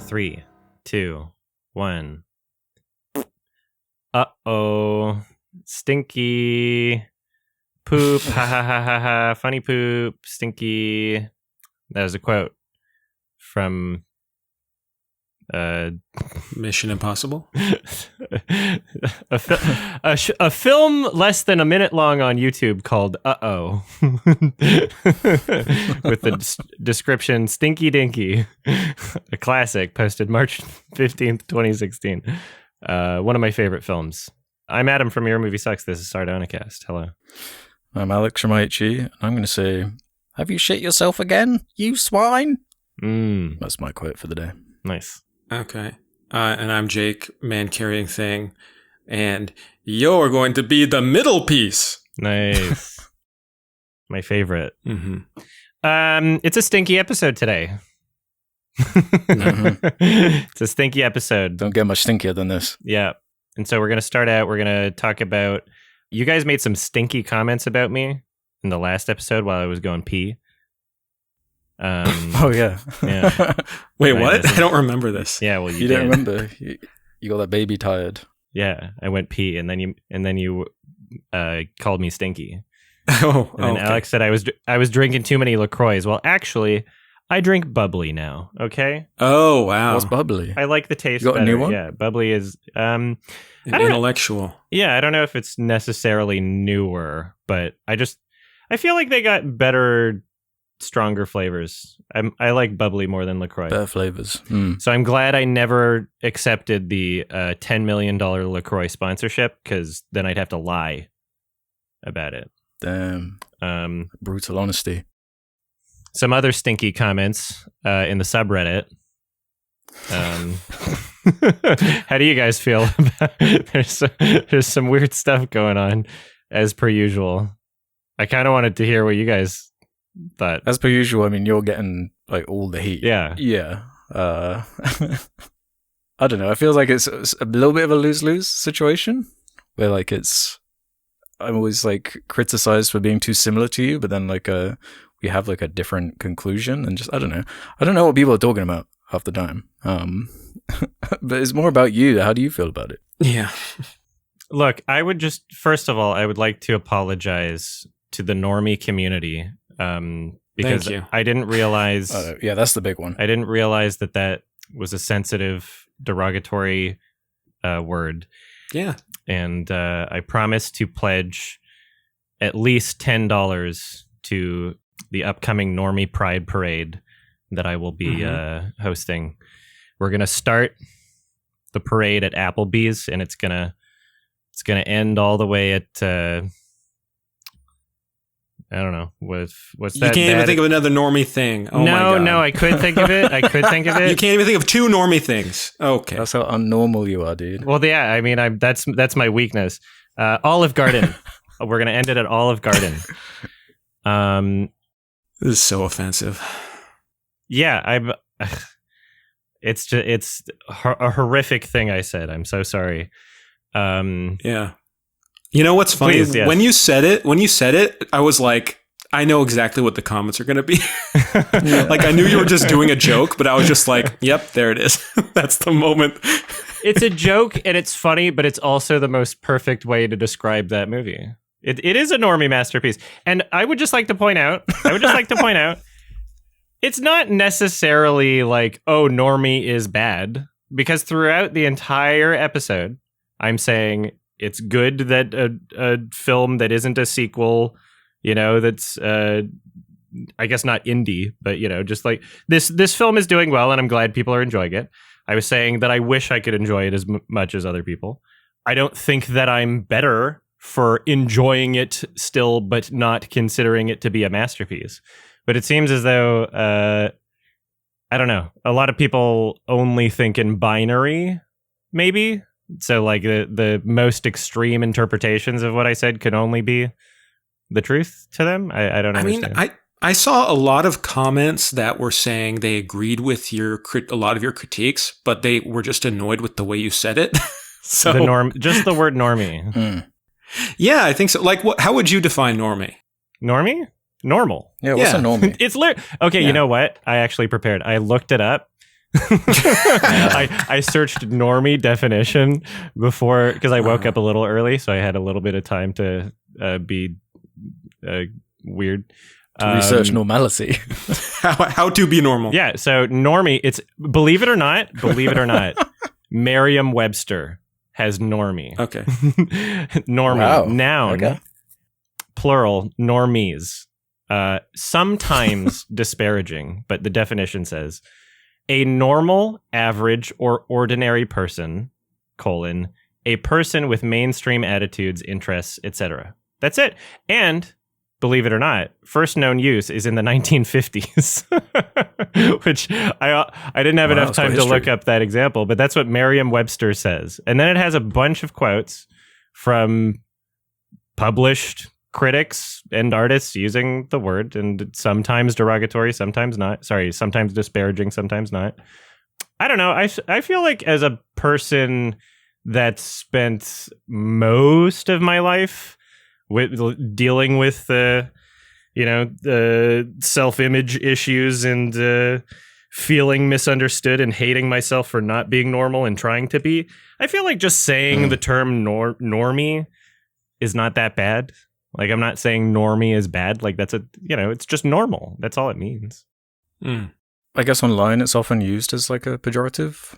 3, 2, 1. Uh-oh. Stinky. Poop. Ha ha ha ha ha. Funny poop. Stinky. That was a quote from Mission Impossible. a film less than a minute long on YouTube called Uh-Oh. With the description Stinky Dinky. A classic posted March 15th, 2016. One of my favorite films. I'm Adam from Your Movie Sucks. This is Sardonicast. Hello. I'm Alex from IHE. I'm going to say, have you shit yourself again, you swine? That's my quote for the day. Nice. Okay. And I'm Jake, man carrying thing. And you're going to be the middle piece. Nice. My favorite. Mm-hmm. It's a stinky episode today. It's a stinky episode. Don't get much stinkier than this. Yeah. And so we're going to start out. We're going to talk about... You guys made some stinky comments about me in the last episode while I was going pee. Oh, yeah. Yeah. Wait, what? I don't remember this. Yeah, well, you don't remember. You got that baby tired. Yeah, I went pee, and then you called me stinky. Oh, and then okay. Alex said I was drinking too many LaCroix. Well, actually, I drink bubbly now. Okay. Oh, wow. What's bubbly? I like the taste. You got better. a new one? Yeah, bubbly is An intellectual. Yeah, I don't know if it's necessarily newer, but I feel like they got better, stronger flavors. I like bubbly more than LaCroix. Better flavors. So I'm glad I never accepted the $10 million LaCroix sponsorship, because then I'd have to lie about it. Damn. Brutal honesty. Some other stinky comments in the subreddit. How do you guys feel about there's some weird stuff going on, as per usual. I kind of wanted to hear what you guys thought. As per usual, I mean, you're getting like all the heat. Yeah. Yeah. I don't know. I feel like it's a little bit of a lose-lose situation where like I'm always like criticized for being too similar to you, but then like we have like a different conclusion, and just I don't know what people are talking about half the time. But it's more about you. How do you feel about it? Yeah. Look, I would just, first of all, I would like to apologize to the normie community, because I didn't realize. Yeah, that's the big one. I didn't realize that was a sensitive, derogatory word. Yeah. And I promised to pledge at least $10 to the upcoming Normie Pride Parade that I will be hosting. We're gonna start the parade at Applebee's, and it's gonna end all the way at I don't know what's that. You can't even think of another normie thing. Oh my God. No, I could think of it. You can't even think of two normie things. Okay, That's how unnormal you are, dude. Well, yeah, I mean, that's my weakness. Olive Garden. We're gonna end it at Olive Garden. This is so offensive. Yeah, it's a horrific thing I said. I'm so sorry. Yeah. You know what's funny? Please, yes. When you said it, I was like, I know exactly what the comments are going to be. Like, I knew you were just doing a joke, but I was just like, yep, there it is. That's the moment. It's a joke and it's funny, but it's also the most perfect way to describe that movie. It is a normie masterpiece. And I would just like to point out, it's not necessarily like, oh, normie is bad, because throughout the entire episode, I'm saying it's good that a film that isn't a sequel, that's, I guess not indie, but, just like this film is doing well and I'm glad people are enjoying it. I was saying that I wish I could enjoy it as much as other people. I don't think that I'm better for enjoying it still, but not considering it to be a masterpiece. But it seems as though, I don't know, a lot of people only think in binary, maybe. So like the most extreme interpretations of what I said can only be the truth to them. I don't understand. I mean, I saw a lot of comments that were saying they agreed with a lot of your critiques, but they were just annoyed with the way you said it. So just the word normie. Yeah, I think so. Like, how would you define normie? Normie? Normal. Yeah, what's a normie? It's okay. Yeah. You know what? I actually prepared. I looked it up. I searched normie definition before because I woke up a little early, so I had a little bit of time to be weird. To research normality. How to be normal. Yeah, so normie, it's believe it or not, Merriam-Webster has normie. Okay. Normie, Wow. noun, Okay. plural, normies. Sometimes disparaging, but the definition says a normal, average, or ordinary person, a person with mainstream attitudes, interests, etc. That's it. And believe it or not, first known use is in the 1950s, which I didn't have enough time to look up that example, but that's what Merriam-Webster says. And then it has a bunch of quotes from published critics and artists using the word, and sometimes derogatory, sometimes not. Sorry, sometimes disparaging, sometimes not. I don't know. I feel like as a person that spent most of my life dealing with the self-image issues and feeling misunderstood and hating myself for not being normal and trying to be, I feel like just saying the term normie is not that bad. Like, I'm not saying normie is bad. Like, that's it's just normal. That's all it means. I guess online it's often used as like a pejorative.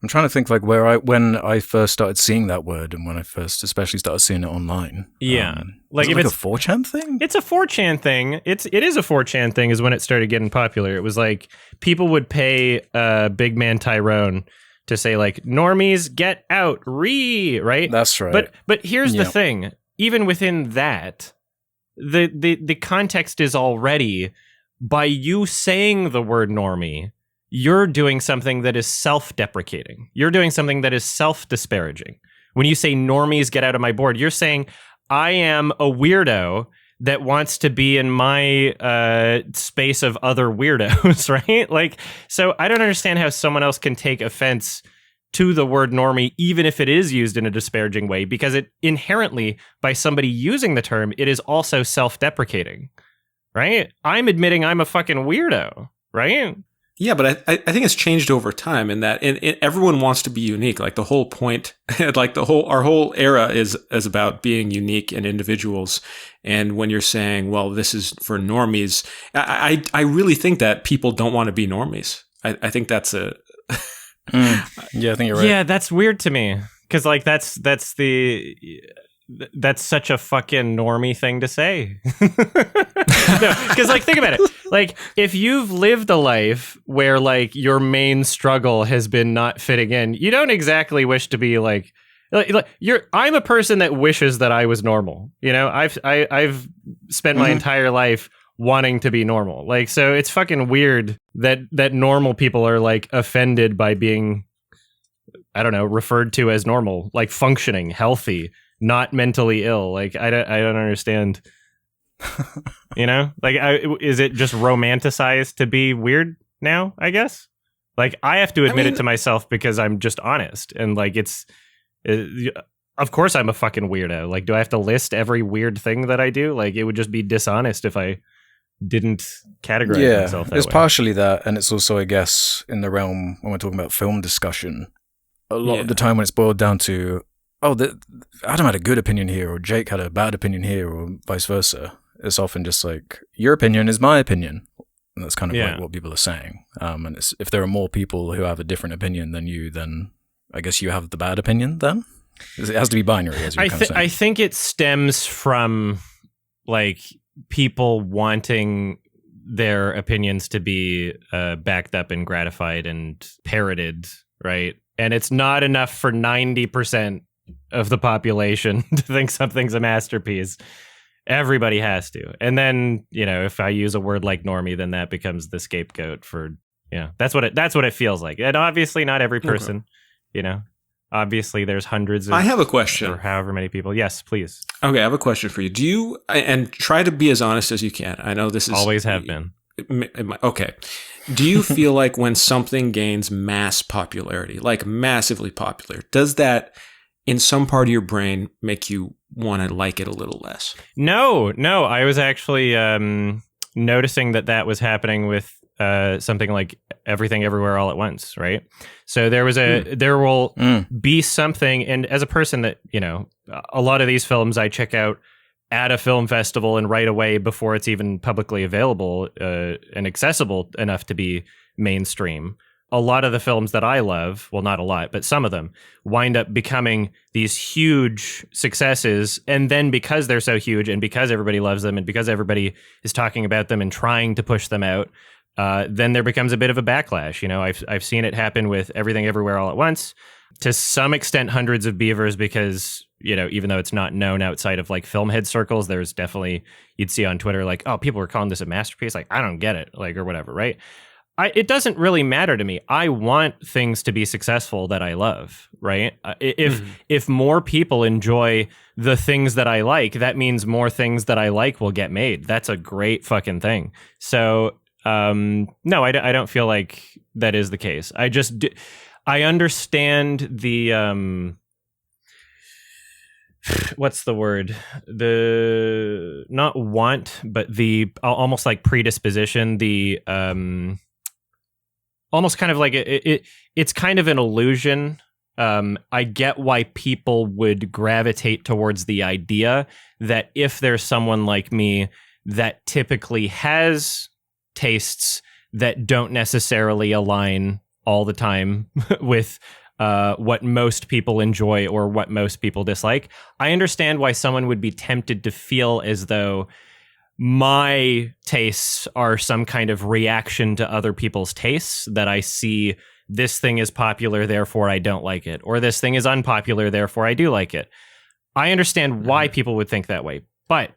I'm trying to think like when I first started seeing that word and when I first especially started seeing it online. Yeah. Like if it's a 4chan thing? It's a 4chan thing. It is a 4chan thing is when it started getting popular. It was like people would pay Big Man Tyrone to say like normies get out, right? That's right. But here's the thing. Even within that, the context is already by you saying the word normie, you're doing something that is self-deprecating. You're doing something that is self-disparaging. When you say normies get out of my board, you're saying I am a weirdo that wants to be in my space of other weirdos, right? Like, so I don't understand how someone else can take offense to the word normie, even if it is used in a disparaging way, because it inherently, by somebody using the term, it is also self-deprecating, right? I'm admitting I'm a fucking weirdo, right? Yeah, but I think it's changed over time in that everyone wants to be unique. Like the whole point, like our whole era is about being unique and individuals. And when you're saying, well, this is for normies, I really think that people don't want to be normies. I think that's a... Yeah, I think you're right. Yeah, that's weird to me because like that's such a fucking normie thing to say. No, because like think about it. Like if you've lived a life where like your main struggle has been not fitting in, you don't exactly wish to be like I'm a person that wishes that I was normal. You know, I've spent my entire life wanting to be normal. Like, so it's fucking weird that normal people are like offended by being, I don't know, referred to as normal, like functioning, healthy, not mentally ill. Like, I don't understand. You know, like, is it just romanticized to be weird now? I guess. Like, I have to admit it to myself because I'm just honest, and like, of course, I'm a fucking weirdo. Like, do I have to list every weird thing that I do? Like, it would just be dishonest if I didn't categorize myself that it's way. Partially that, and it's also, I guess, in the realm when we're talking about film discussion, a lot of the time when it's boiled down to, Adam had a good opinion here, or Jake had a bad opinion here, or vice versa. It's often just like, your opinion is my opinion. And that's kind of like what people are saying. And if there are more people who have a different opinion than you, then I guess you have the bad opinion then? It has to be binary, as you're kind of saying. I think it stems from like people wanting their opinions to be backed up and gratified and parroted, right? And it's not enough for 90% of the population to think something's a masterpiece. Everybody has to. And then, you know, if I use a word like normie, then that becomes the scapegoat for, that's what it feels like. And obviously not every person, you know. Obviously, there's hundreds of... I have a question. Or however many people. Yes, please. Okay, I have a question for you. Do you... And try to be as honest as you can. I know this is... Always have been. Okay. Do you feel like when something gains mass popularity, like massively popular, does that, in some part of your brain, make you want to like it a little less? No. I was actually noticing that was happening with something like Everything Everywhere All at Once, right? So there will be something, and as a person that, a lot of these films I check out at a film festival and right away before it's even publicly available and accessible enough to be mainstream. A lot of the films that I love, well, not a lot, but some of them wind up becoming these huge successes. And then because they're so huge and because everybody loves them and because everybody is talking about them and trying to push them out, then there becomes a bit of a backlash. I've seen it happen with Everything Everywhere All at Once. To some extent, Hundreds of Beavers, because, even though it's not known outside of like film head circles, there's definitely, you'd see on Twitter, like, oh, people are calling this a masterpiece. Like, I don't get it, like, or whatever, right? It doesn't really matter to me. I want things to be successful that I love, right? If more people enjoy the things that I like, that means more things that I like will get made. That's a great fucking thing. So, no, I don't feel like that is the case. I understand the, what's the word? The, not want, but the almost like predisposition, the, almost kind of like it's kind of an illusion. I get why people would gravitate towards the idea that if there's someone like me that typically has tastes that don't necessarily align all the time with what most people enjoy or what most people dislike, I understand why someone would be tempted to feel as though my tastes are some kind of reaction to other people's tastes, that I see this thing is popular, therefore I don't like it, or this thing is unpopular, therefore I do like it. I understand why people would think that way, but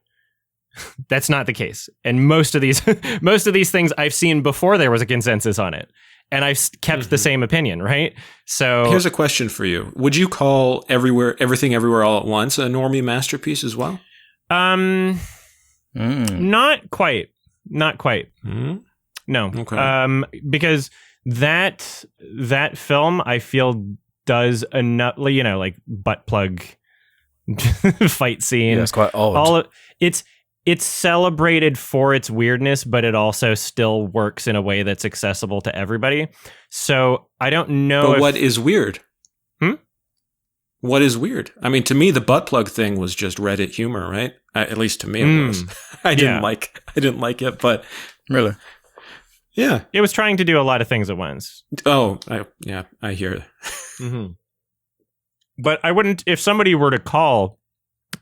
that's not the case. And most of these things I've seen before there was a consensus on it, and I've kept the same opinion, right? So here's a question for you. Would you call Everything Everywhere All at Once a normie masterpiece as well? Not quite. No. Okay. Because that film, I feel, does enough, like butt plug fight scene. Yeah, it's quite odd. It's celebrated for its weirdness, but it also still works in a way that's accessible to everybody. So I don't know. But what is weird? What is weird? I mean, to me, the butt plug thing was just Reddit humor, right? At least to me, it was. I didn't like it, but really, yeah, it was trying to do a lot of things at once. Oh, I hear. But I wouldn't, if somebody were to call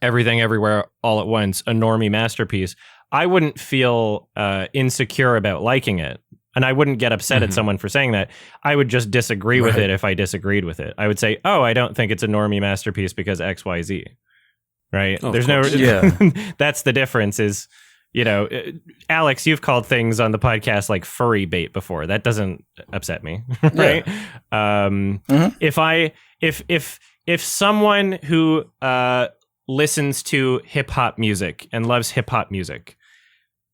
Everything Everywhere All at Once a normie masterpiece, I wouldn't feel insecure about liking it. And I wouldn't get upset at someone for saying that. I would just disagree with it if I disagreed with it. I would say, oh, I don't think it's a normie masterpiece because X, Y, Z. Right? Oh, there's no... That's the difference is, Alex, you've called things on the podcast like furry bait before. That doesn't upset me. Right? If someone who listens to hip-hop music and loves hip-hop music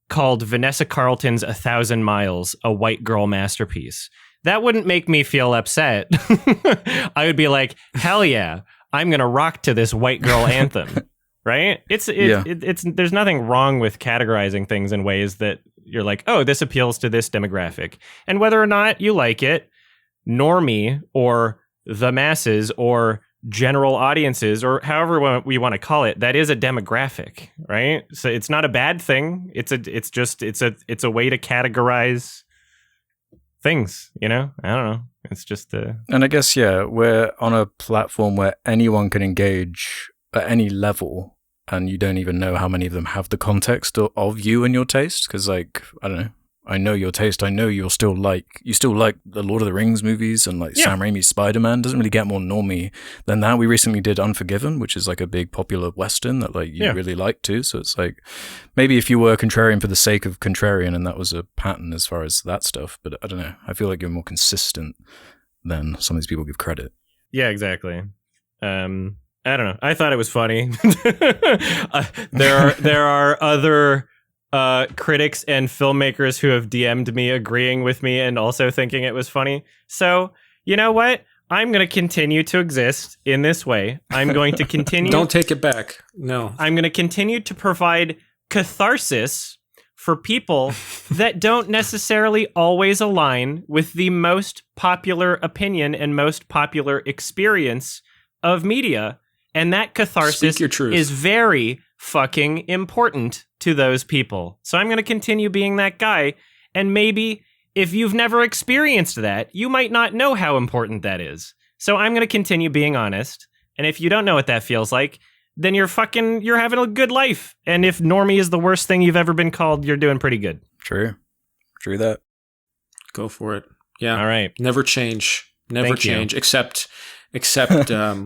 called Vanessa Carlton's 1,000 Miles a white girl masterpiece, that wouldn't make me feel upset. I would be like, hell yeah, I'm going to rock to this white girl anthem, right? It's there's nothing wrong with categorizing things in ways that you're like, oh, this appeals to this demographic. And whether or not you like it, normie or the masses or general audiences, or however we want to call it, that is a demographic, right? So it's not a bad thing. It's a way to categorize things, I don't know. It's just and I guess, we're on a platform where anyone can engage at any level, and you don't even know how many of them have the context of you and your taste, because, like, I don't know, I know your taste. I know you still like the Lord of the Rings movies and like Sam Raimi's Spider-Man. Doesn't really get more normie than that. We recently did Unforgiven, which is like a big popular Western that like you really like too. So it's like, maybe if you were contrarian for the sake of contrarian and that was a pattern as far as that stuff, but I don't know. I feel like you're more consistent than some of these people give credit. Yeah, exactly. I don't know. I thought it was funny. There are other critics and filmmakers who have DM'd me agreeing with me and also thinking it was funny. So, you know what? I'm going to continue to exist in this way. I'm going to continue. Don't take it back. No. I'm going to continue to provide catharsis for people that don't necessarily always align with the most popular opinion and most popular experience of media. And that catharsis Speak your truth. is very fucking important to those people. So I'm going to continue being that guy. And maybe if you've never experienced that, you might not know how important that is. So I'm going to continue being honest. And if you don't know what that feels like, then you're having a good life. And if normie is the worst thing you've ever been called, you're doing pretty good. True that. Go for it. Yeah. All right. Never change. Never Thank you. change. Except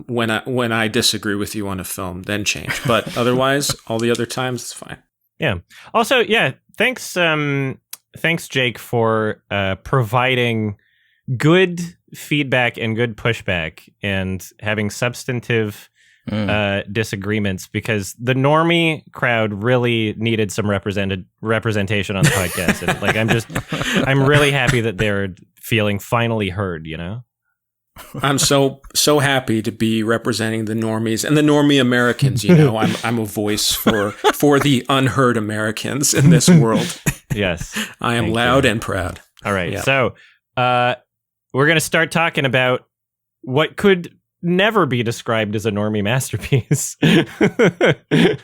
when I disagree with you on a film, then change. But otherwise, all the other times, it's fine. Yeah. Also, yeah. Thanks, Jake, for providing good feedback and good pushback and having substantive disagreements, because the normie crowd really needed some representation on the podcast. And, like, I'm really happy that they're feeling finally heard, you know? I'm so happy to be representing the normies and the normie Americans. You know, I'm a voice for the unheard Americans in this world. Yes. I am loud and proud. All right. Yeah. So we're going to start talking about what could never be described as a normie masterpiece,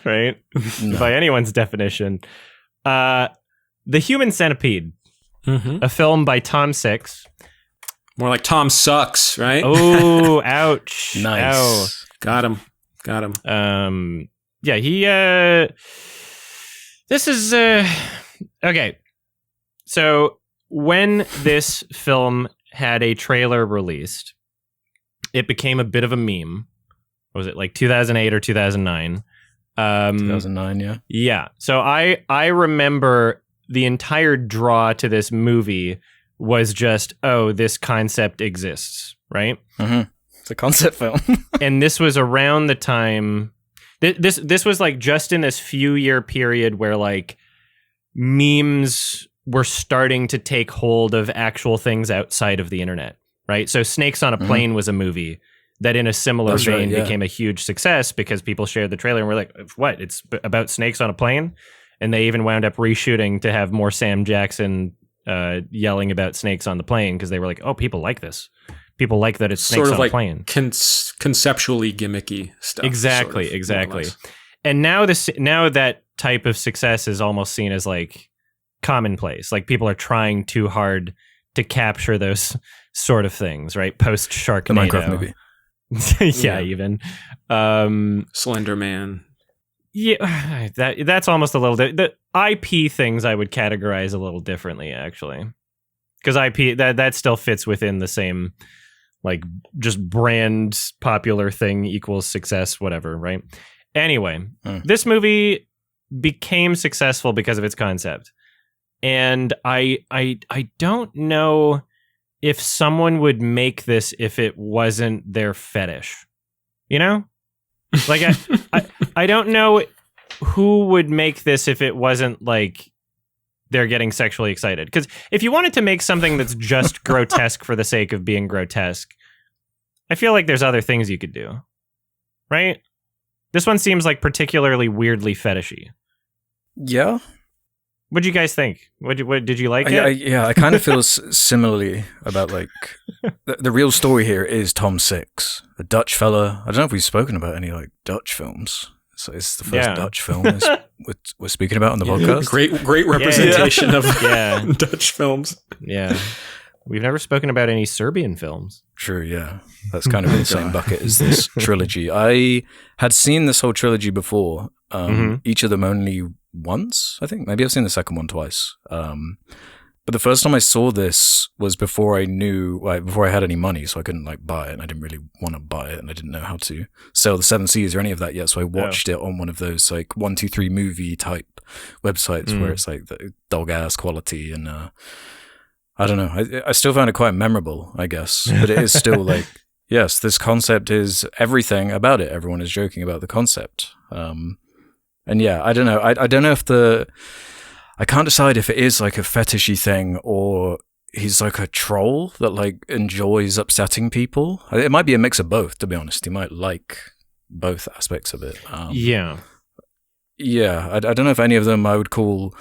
right? No. By anyone's definition. The Human Centipede, a film by Tom Six. More like Tom Sucks, right? Oh, ouch. Nice. Ow. Got him. Yeah, he, this is, okay. So when this film had a trailer released, it became a bit of a meme. What was it, like 2008 or 2009? 2009, yeah. Yeah. So I remember the entire draw to this movie was just, oh, this concept exists, right? Mm-hmm. It's a concept film. And this was around the time, this was like just in this few year period where like memes were starting to take hold of actual things outside of the internet, right? So Snakes on a Plane was a movie that in a similar vein became a huge success because people shared the trailer and were like, what? It's about snakes on a plane? And they even wound up reshooting to have more Sam Jackson yelling about snakes on the plane because they were like, oh, people like this. People like that it's snakes sort of on like a plane. Conceptually gimmicky stuff. Exactly. And now that type of success is almost seen as like commonplace. Like people are trying too hard to capture those sort of things, right? Post Sharknado. The Minecraft movie. Yeah, even Slender Man. Yeah, that's almost a little the IP things I would categorize a little differently, actually, because IP that still fits within the same like just brand popular thing equals success, whatever, right? Anyway, this movie became successful because of its concept, and I don't know if someone would make this if it wasn't their fetish, you know? Like I don't know who would make this if it wasn't like they're getting sexually excited. Because if you wanted to make something that's just grotesque for the sake of being grotesque, I feel like there's other things you could do, right? This one seems like particularly weirdly fetishy. Yeah. What do you guys think? What did you like it? Yeah, I kind of feel similarly about like the real story here is Tom Six, a Dutch fella. I don't know if we've spoken about any like Dutch films. So it's the first Dutch film we're speaking about on the podcast. Great representation of Dutch films. Yeah. We've never spoken about any Serbian films. True, yeah. That's kind of in the same bucket as this trilogy. I had seen this whole trilogy before, each of them only once, I think. Maybe I've seen the second one twice. But the first time I saw this was before I had any money, so I couldn't like buy it, and I didn't really want to buy it, and I didn't know how to sell the 7 Seas or any of that yet, so I watched it on one of those like 123 movie type websites where it's like the dog ass quality, and I don't know. I still found it quite memorable, I guess, but it is still like, yes, this concept is everything about it. Everyone is joking about the concept. And yeah, I don't know. I don't know if I can't decide if it is like a fetishy thing or he's like a troll that like enjoys upsetting people. It might be a mix of both, to be honest. He might like both aspects of it. Yeah. I don't know if any of them I would call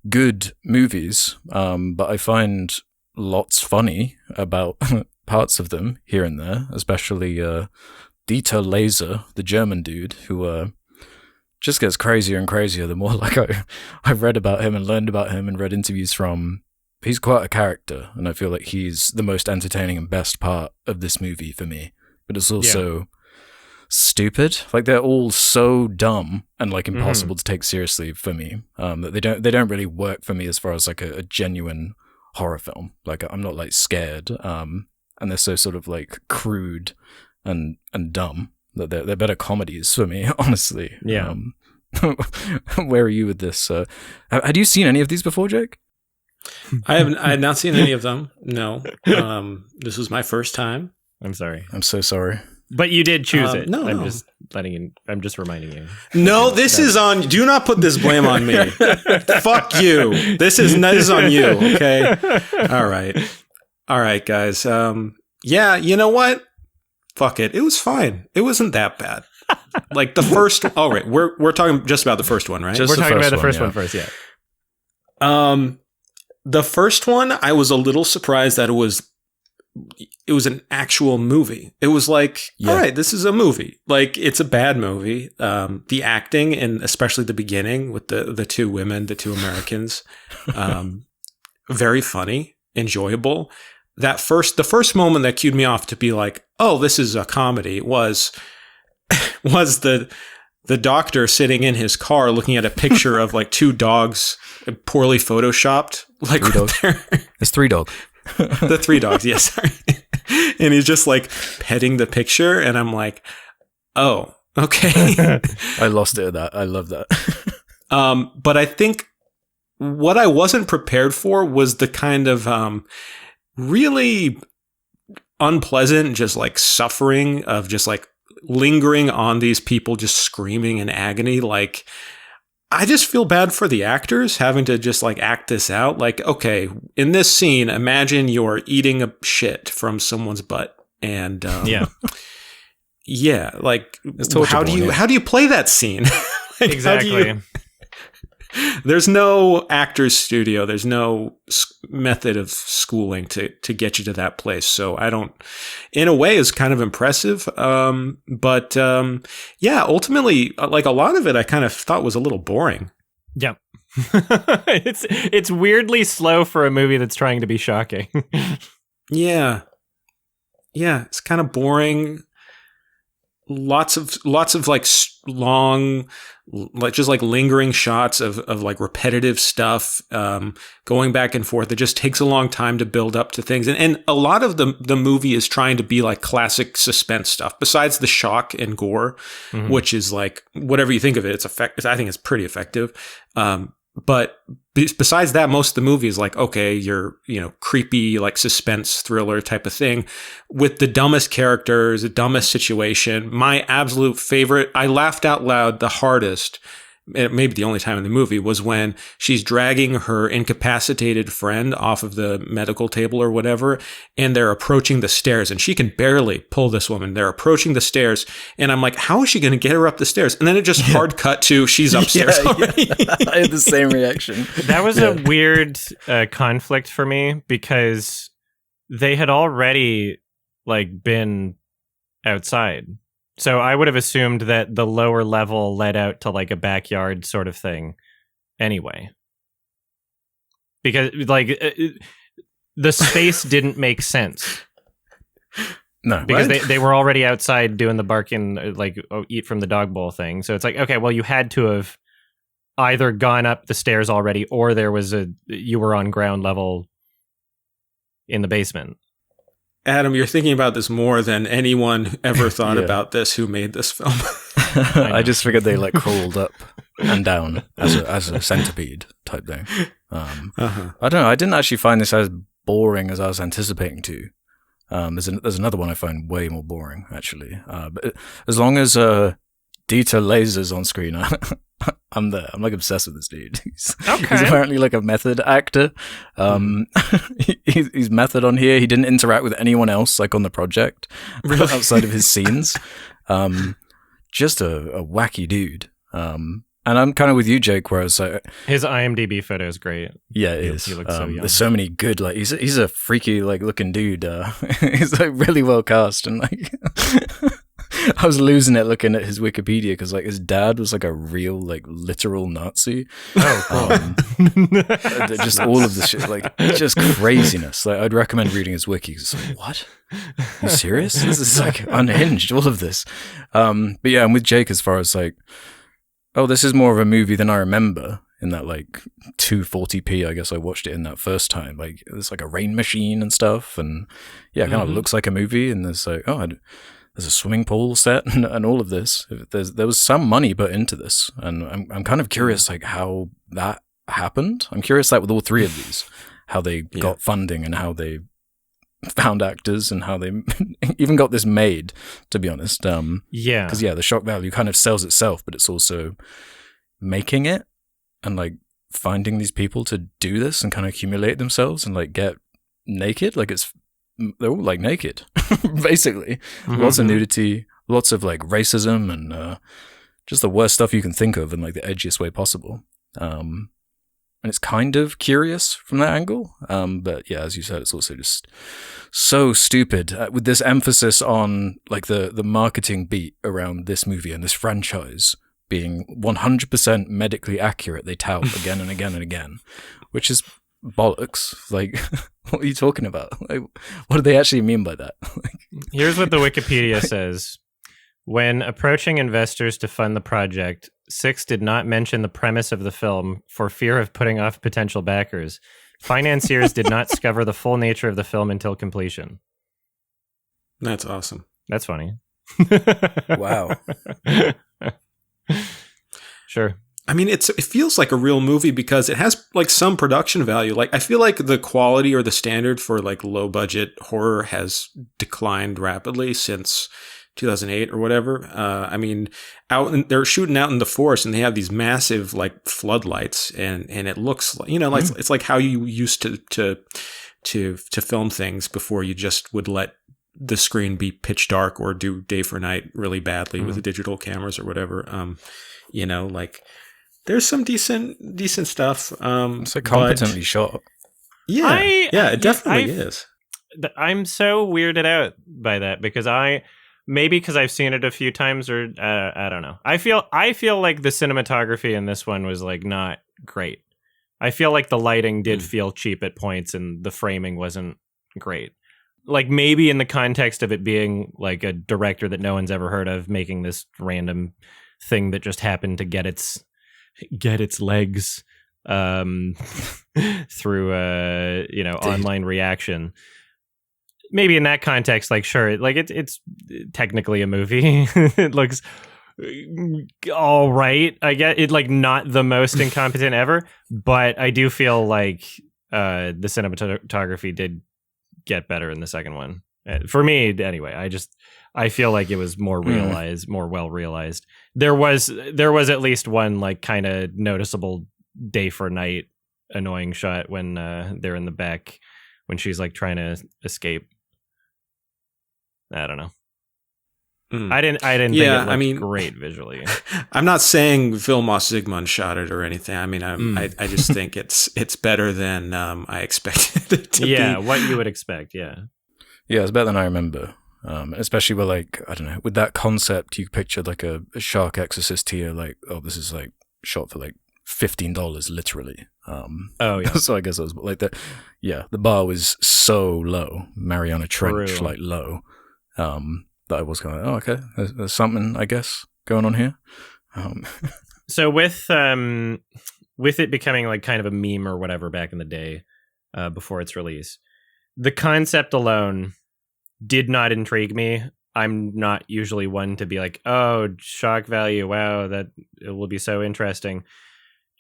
good movies, but I find lots funny about parts of them here and there, especially Dieter Laser, the German dude, who just gets crazier and crazier the more like I've read about him and learned about him and read interviews from. He's quite a character, and I feel like he's the most entertaining and best part of this movie for me. But it's also stupid. Like, they're all so dumb and like impossible to take seriously for me. That they don't really work for me as far as like a genuine horror film. Like, I'm not like scared. And they're so sort of like crude and dumb that they're better comedies for me, honestly. Yeah. Where are you with this? Had you seen any of these before, Jake? I had not seen any of them. No. This was my first time. I'm sorry. I'm so sorry. But you did choose it. No, I'm just reminding you. No, this is on. Do not put this blame on me. Fuck you. This is on you. Okay. All right, guys. Yeah. You know what? Fuck it. It was fine. It wasn't that bad. Like the first. All right. We're talking just about the first one, right? We're talking about the first one first. Yeah. The first one, I was a little surprised that it was an actual movie. It was like, all right, this is a movie. Like, it's a bad movie. The acting, and especially the beginning with the two women, the two Americans, very funny, enjoyable. The first moment that cued me off to be like, oh, this is a comedy was the doctor sitting in his car looking at a picture of like two dogs poorly photoshopped. Like, it's 3 dogs. The 3 dogs, yes. Sorry. And he's just like petting the picture, and I'm like, oh, okay. I lost it at that. I love that. But I think what I wasn't prepared for was the kind of really unpleasant, just like suffering of just like lingering on these people just screaming in agony. Like, I just feel bad for the actors having to just like act this out. Like, okay, in this scene, imagine you're eating a shit from someone's butt, and like, how do you play that scene? Like, exactly. There's no actor's studio. There's no method of schooling to get you to that place. So in a way, it's kind of impressive. But ultimately, like a lot of it, I kind of thought was a little boring. Yeah. It's weirdly slow for a movie that's trying to be shocking. Yeah. It's kind of boring. Lots of like long, like just like lingering shots of like repetitive stuff, going back and forth. It just takes a long time to build up to things. And a lot of the movie is trying to be like classic suspense stuff, besides the shock and gore, which is like, whatever you think of it, it's I think it's pretty effective. But besides that, most of the movie is like, okay, you're, creepy, like suspense thriller type of thing with the dumbest characters, the dumbest situation. My absolute favorite, I laughed out loud the hardest, maybe the only time in the movie, was when she's dragging her incapacitated friend off of the medical table or whatever, and they're approaching the stairs, and she can barely pull this woman. They're approaching the stairs, and I'm like, how is she going to get her up the stairs? And then it just hard cut to she's upstairs already. I had the same reaction. That was a weird conflict for me, because they had already like been outside. So I would have assumed that the lower level led out to like a backyard sort of thing anyway. Because like the space didn't make sense. No. Because they were already outside doing the barking, like eat from the dog bowl thing. So it's like, okay, well, you had to have either gone up the stairs already, or you were on ground level in the basement. Adam, you're thinking about this more than anyone ever thought about this who made this film. I just figured they like crawled up and down as a centipede type thing. I don't know. I didn't actually find this as boring as I was anticipating to. There's another one I find way more boring, actually. But as long as Dieter Laser's on screen, I'm there. I'm like obsessed with this dude. He's apparently like a method actor. He's method on here. He didn't interact with anyone else like on the project outside of his scenes. Just a wacky dude. And I'm kind of with you, Jake, where I was like, his IMDb photo is great. yeah, it is. He looks so young. There's so many good, like, he's a freaky, like, looking dude. He's, like, really well cast. And, like, I was losing it looking at his Wikipedia because, like, his dad was, like, a real, like, literal Nazi. Oh, cool. Just all of the shit, like, just craziness. Like, I'd recommend reading his wiki. It's like, what? Are you serious? This is, like, unhinged, all of this. But, yeah, I'm with Jake as far as, like, oh, this is more of a movie than I remember in that, like, 240p, I guess I watched it in that first time. Like, there's, like, a rain machine and stuff, and, yeah, it kind of looks like a movie, and there's, like, there's a swimming pool set and all of this. There was some money put into this, and I'm kind of curious, like, how that happened. I'm curious, like, with all three of these, how they got funding and how they found actors and how they even got this made, to be honest. Yeah. Because, the shock value kind of sells itself, but it's also making it and, like, finding these people to do this and kind of accumulate themselves and, like, get naked. Like, they're all, like, naked, basically. Lots of nudity, lots of, like, racism and just the worst stuff you can think of in, like, the edgiest way possible. And it's kind of curious from that angle. But yeah, as you said, it's also just so stupid with this emphasis on, like, the marketing beat around this movie and this franchise being 100% medically accurate. They tout again and again and again, which is bollocks. Like, what are you talking about? Like, what do they actually mean by that? Here's what the Wikipedia says. When approaching investors to fund the project, Six did not mention the premise of the film for fear of putting off potential backers. Financiers did not discover the full nature of the film until completion. That's awesome. That's funny. Wow. Sure. I mean, it feels like a real movie because it has, like, some production value. Like, I feel like the quality or the standard for, like, low budget horror has declined rapidly since 2008 or whatever. I mean, they're shooting out in the forest and they have these massive, like, floodlights and it looks like, like it's like how you used to film things before you just would let the screen be pitch dark or do day for night really badly with the digital cameras or whatever. Like, there's some decent stuff. It's like competently shot. Yeah, it definitely is. I'm so weirded out by that because maybe because I've seen it a few times, or I don't know. I feel like the cinematography in this one was, like, not great. I feel like the lighting did feel cheap at points, and the framing wasn't great. Like, maybe in the context of it being, like, a director that no one's ever heard of making this random thing that just happened to get its legs through online reaction. Maybe in that context, like, sure, like, it's technically a movie. It looks all right. I get it, like, not the most incompetent ever, but I do feel like the cinematography did get better in the second one. For me, anyway. I feel like it was more realized, more well realized. There was at least one, like, kind of noticeable day for night annoying shot when they're in the back when she's, like, trying to escape. I don't know. I didn't think it looked great visually. I'm not saying Vilmos Zsigmond shot it or anything. I mean, I just think it's better than I expected it to be. Yeah, what you would expect, yeah. Yeah, it's better than I remember. Especially with, like, I don't know, with that concept, you pictured, like, a shark exorcist here, like, oh, this is, like, shot for, like, $15, literally. Oh, yeah. So I guess it was, like, the bar was so low, Mariana Trench, like, low. That I was going, oh, okay, there's something, I guess, going on here. So with it becoming, like, kind of a meme or whatever back in the day, before its release, the concept alone did not intrigue me. I'm not usually one to be like, oh, shock value, wow, that it will be so interesting.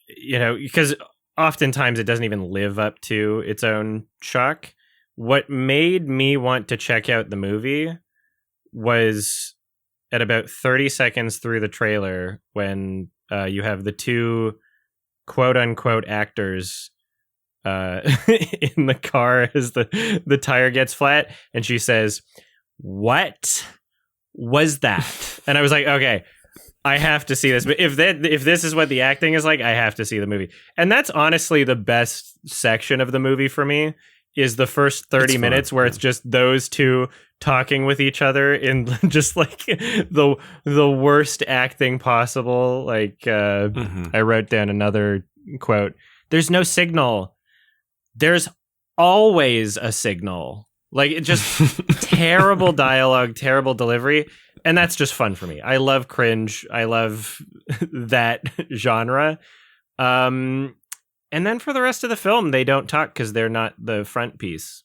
Because oftentimes it doesn't even live up to its own shock. What made me want to check out the movie was at about 30 seconds through the trailer when you have the two quote-unquote actors in the car as the tire gets flat, and she says, "What was that?" And I was like, okay, I have to see this. But if this is what the acting is like, I have to see the movie. And that's honestly the best section of the movie for me, is the first 30 minutes where it's just those two talking with each other in just like the worst acting possible. Like I wrote down another quote. There's no signal. There's always a signal. Like, it just terrible dialogue, terrible delivery. And that's just fun for me. I love cringe. I love that genre. And then for the rest of the film, they don't talk because they're not the front piece.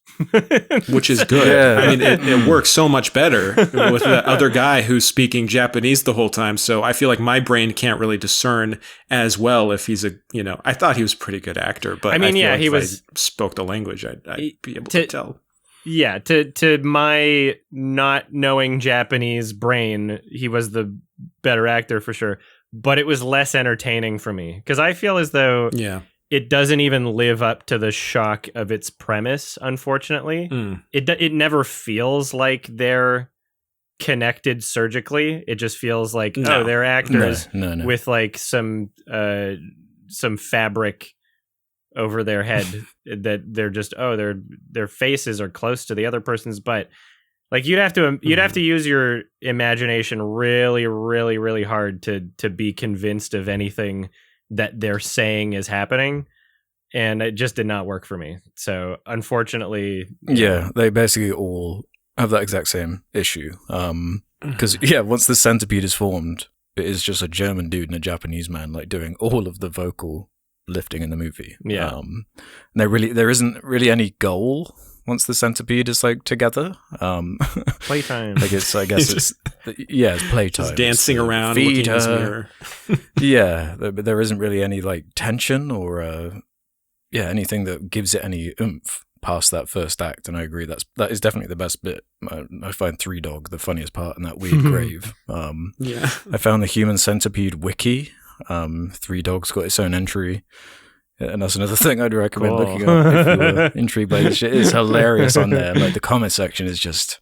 Which is good. Yeah. I mean, it works so much better with the other guy who's speaking Japanese the whole time. So I feel like my brain can't really discern as well if he's I thought he was a pretty good actor, but I mean, he was, if I spoke the language, I'd be able to tell. Yeah, to my not knowing Japanese brain, he was the better actor for sure. But it was less entertaining for me because I feel as though it doesn't even live up to the shock of its premise, unfortunately. It never feels like they're connected surgically. It just feels like, they're actors with like some fabric over their head that they're just, their faces are close to the other person's butt. Like you'd have to use your imagination really, really, really hard to be convinced of anything that they're saying is happening, and it just did not work for me. So unfortunately, they basically all have that exact same issue. Because once the Centipede is formed, it is just a German dude and a Japanese man like doing all of the vocal lifting in the movie. And there isn't really any goal once the Centipede is like together. Playtime. Like it's playtime. He's dancing around, looking in his mirror. There isn't really any like tension or anything that gives it any oomph past that first act. And I agree that is definitely the best bit. I find Three Dog the funniest part in that weird grave. I found the Human Centipede wiki. Three Dogs got its own entry. And that's another thing I'd recommend looking up if you were intrigued by this shit. It's hilarious on there. Like the comment section is just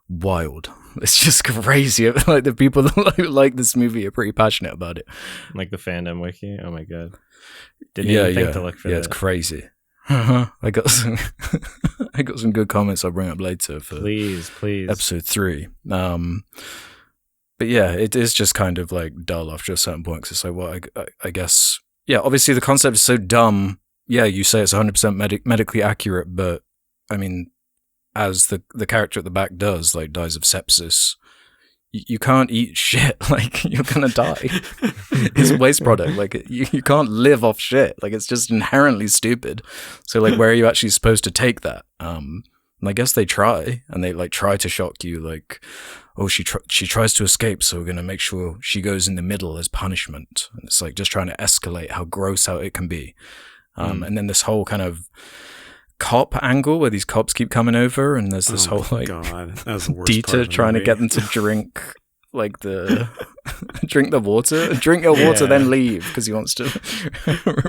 wild. It's just crazy. Like the people that like this movie are pretty passionate about it. Like the fandom wiki. Oh my god. Didn't even think to look for that. Yeah, it's crazy. I got some good comments I'll bring up later for please episode 3. But yeah, it is just kind of like dull after a certain point. Cause it's like, well, I guess. Yeah, obviously the concept is so dumb. Yeah, you say it's 100% medically accurate, but I mean, as the character at the back does, like dies of sepsis, you can't eat shit. Like you're gonna die. It's a waste product. Like you can't live off shit. Like it's just inherently stupid. So like, where are you actually supposed to take that? And I guess they try, and they like try to shock you. Like, oh, she tries to escape, so we're gonna make sure she goes in the middle as punishment. And it's like just trying to escalate how gross out it can be. And then this whole kind of cop angle where these cops keep coming over, and there's this whole like Dieter trying to get them to drink like drink the water, then leave because he wants to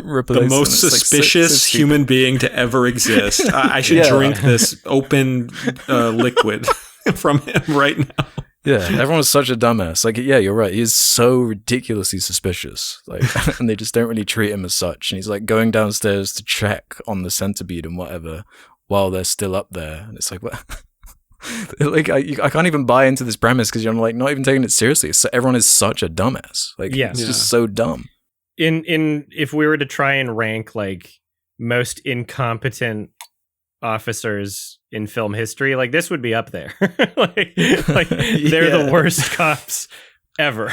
replace the most suspicious human being to ever exist. I should drink this open liquid from him right now. Yeah, everyone's such a dumbass. Like, yeah, you're right. He's so ridiculously suspicious. Like, and they just don't really treat him as such. And he's like going downstairs to check on the Centipede and whatever while they're still up there. And it's like, what? Like, I can't even buy into this premise because you're like not even taking it seriously. So everyone is such a dumbass. Like, it's just so dumb. In if we were to try and rank like most incompetent officers in film history, like this would be up there. like they're the worst cops ever.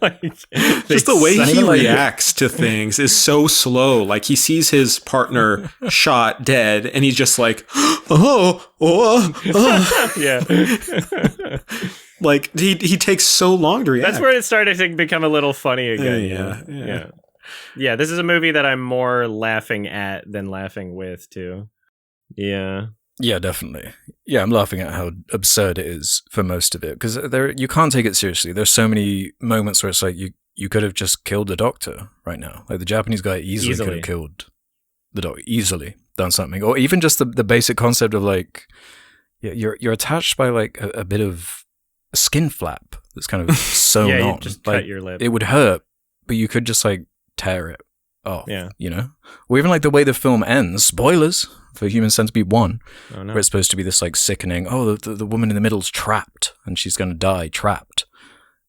Like just the way he reacts to things is so slow. Like he sees his partner shot dead and he's just like yeah. Like he takes so long to react. That's where it started to become a little funny again. Yeah, this is a movie that I'm more laughing at than laughing with too. Yeah, definitely. Yeah, I'm laughing at how absurd it is for most of it because you can't take it seriously. There's so many moments where it's like you could have just killed the doctor right now. Like the Japanese guy easily could have killed the doctor, easily done something, or even just the basic concept of like you're attached by like a bit of a skin flap that's kind of sewn Yeah, on. you just like, cut your lip. It would hurt, but you could just like tear it off. Yeah. You know? Or even like the way the film ends, spoilers for Human Centipede 1, Oh, no. where it's supposed to be this like sickening, the woman in the middle's trapped and she's going to die trapped.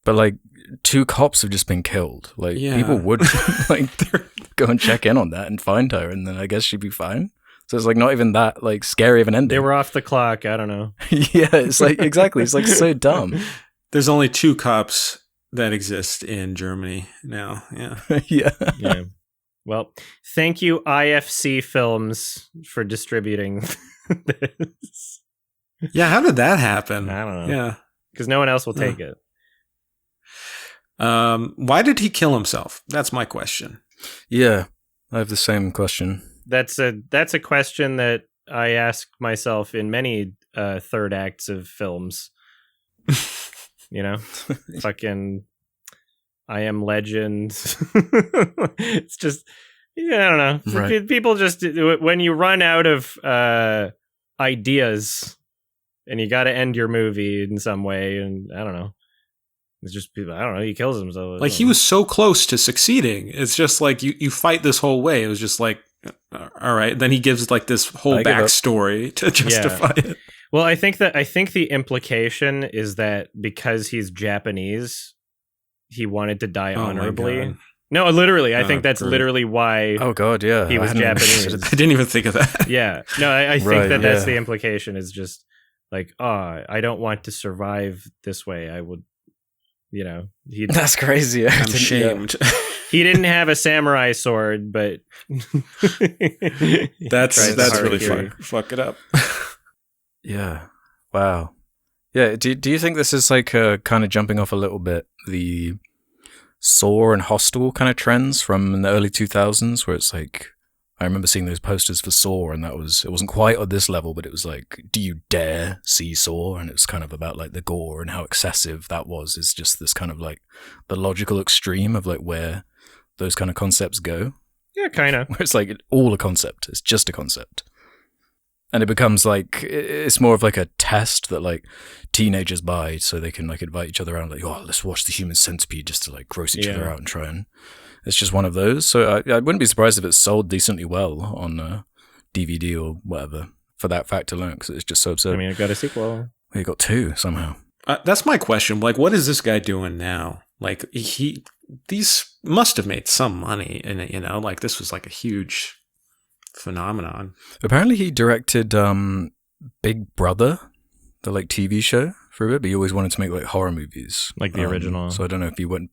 But like 2 cops have just been killed. Like people would like go and check in on that and find her, and then I guess she'd be fine. So it's like not even that like scary of an ending. They were off the clock. I don't know. Yeah, it's like exactly. It's like so dumb. There's only 2 cops that exist in Germany now. Yeah. Yeah. Well, thank you, IFC Films, for distributing this. Yeah, how did that happen? I don't know. Yeah. Because no one else will take it. Why did he kill himself? That's my question. Yeah, I have the same question. That's a question that I ask myself in many third acts of films. You know, fucking I Am Legend. It's just, yeah, I don't know. Right. People just, when you run out of ideas and you got to end your movie in some way, and I don't know. It's just people. I don't know. He kills himself. Like he was so close to succeeding. It's just like you fight this whole way. It was just like, all right. Then he gives like this whole backstory to justify it. Well, I think the implication is that because he's Japanese, he wanted to die honorably. No, literally, I think that's literally why. Oh God, yeah, he was Japanese. I didn't even think of that. Yeah, no, I think that's the implication. Is just like, I don't want to survive this way. I would. You know, that's crazy. I'm ashamed. He didn't have a samurai sword, but that's really fun. Fuck it up. Yeah. Wow. Yeah. Do you think this is like kind of jumping off a little bit the Saw and Hostel kind of trends from the early 2000s, where it's like, I remember seeing those posters for Saw, and it wasn't quite at this level, but it was like, do you dare see Saw? And it was kind of about like the gore and how excessive that was. Is just this kind of like the logical extreme of like where those kind of concepts go. Yeah, kind of. Where it's like all a concept. It's just a concept. And it becomes like, it's more of like a test that like teenagers buy so they can like invite each other around, like, oh, let's watch the Human Centipede just to like gross each other out and try and. It's just one of those. So I wouldn't be surprised if it sold decently well on DVD or whatever for that fact alone, because it's just so absurd. I mean, it got a sequel. He got 2 somehow. That's my question. Like, what is this guy doing now? Like, these must have made some money in it, you know? Like, this was like a huge phenomenon. Apparently he directed Big Brother, the like TV show for a bit, but he always wanted to make like horror movies. Like the original. So I don't know if he went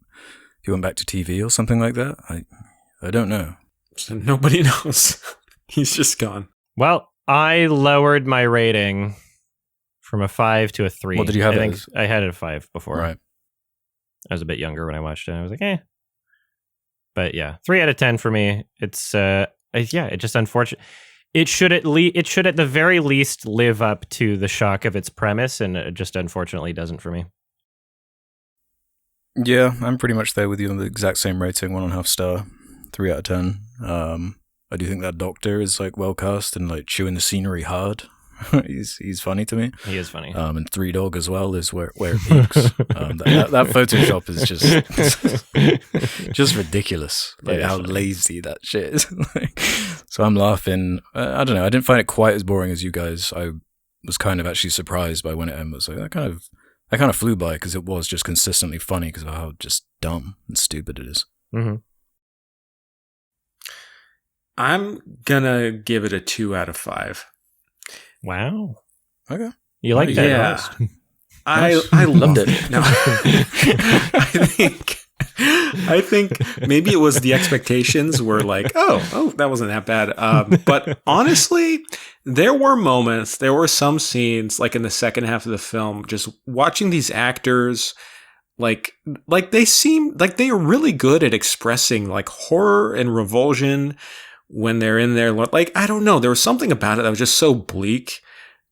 back to TV or something like that. I don't know. So nobody knows. He's just gone. Well, I lowered my rating from a 5 to a 3. What did you have? I had it a 5 before. Right. I was a bit younger when I watched it. I was like, eh. But yeah, 3 out of 10 for me. It's it's just unfortunate. It should at the very least live up to the shock of its premise, and it just unfortunately doesn't for me. Yeah, I'm pretty much there with you on the exact same rating, 1.5 star, 3 out of 10. I do think that doctor is like well cast and like chewing the scenery hard. he's funny to me. He is funny. And Three Dog as well is where it peaks. That Photoshop is just ridiculous. Like how lazy that shit is. So I'm laughing. I don't know. I didn't find it quite as boring as you guys. I was kind of actually surprised by when it ended. So I kind of flew by because it was just consistently funny because of how just dumb and stupid it is. Mm-hmm. I'm gonna give it a 2 out of 5. Wow. Okay. You like that? Yeah. I loved it. No. I think maybe it was the expectations were like, oh, that wasn't that bad. But honestly, there were some scenes like in the second half of the film, just watching these actors, like they seem like they are really good at expressing like horror and revulsion when they're in there. Like, I don't know, there was something about it that was just so bleak